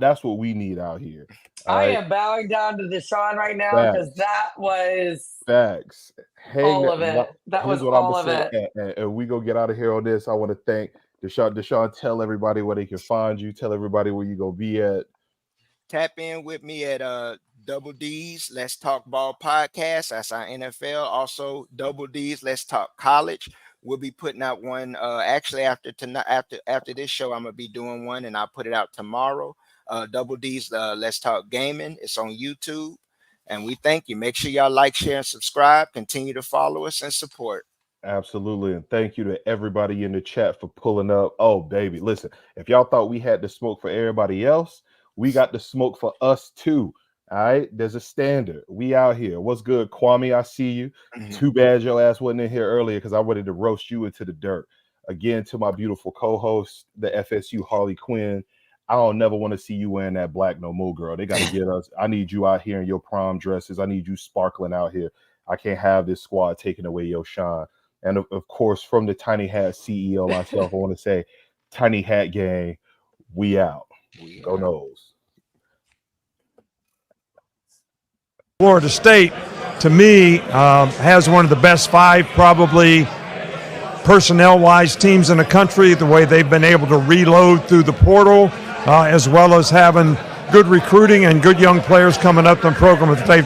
That's what we need out here. I am bowing down to Deshawn right now because that was facts. All of it. That was all of it. And we go get out of here on this. I want to thank Deshawn. Deshawn, tell everybody where they can find you. Tell everybody where you gonna be at. Tap in with me at Double D's Let's Talk Ball podcast. That's our NFL. Also, Double D's Let's Talk College. We'll be putting out one actually after tonight. After this show, I'm gonna be doing one, and I'll put it out tomorrow. Double D's Let's Talk Gaming. It's on YouTube, and we thank you. Make sure y'all like, share, and subscribe. Continue to follow us and support. Absolutely. And thank you to everybody in the chat for pulling up. Oh, baby, listen, if y'all thought we had the smoke for everybody else, we got the smoke for us too. All right. There's a standard. We out here. What's good, Kwame? I see you. Too bad your ass wasn't in here earlier because I wanted to roast you into the dirt. Again, to my beautiful co-host, the FSU Harley Quinn. I don't never want to see you wearing that black no more, girl. They got to get us. I need you out here in your prom dresses. I need you sparkling out here. I can't have this squad taking away your shine. And of course, from the Tiny Hat CEO myself, I want to say, Tiny Hat Gang, we out. Go Noles. Florida State, to me, has one of the best 5 probably personnel-wise teams in the country, the way they've been able to reload through the portal, as well as having good recruiting and good young players coming up in the program that they've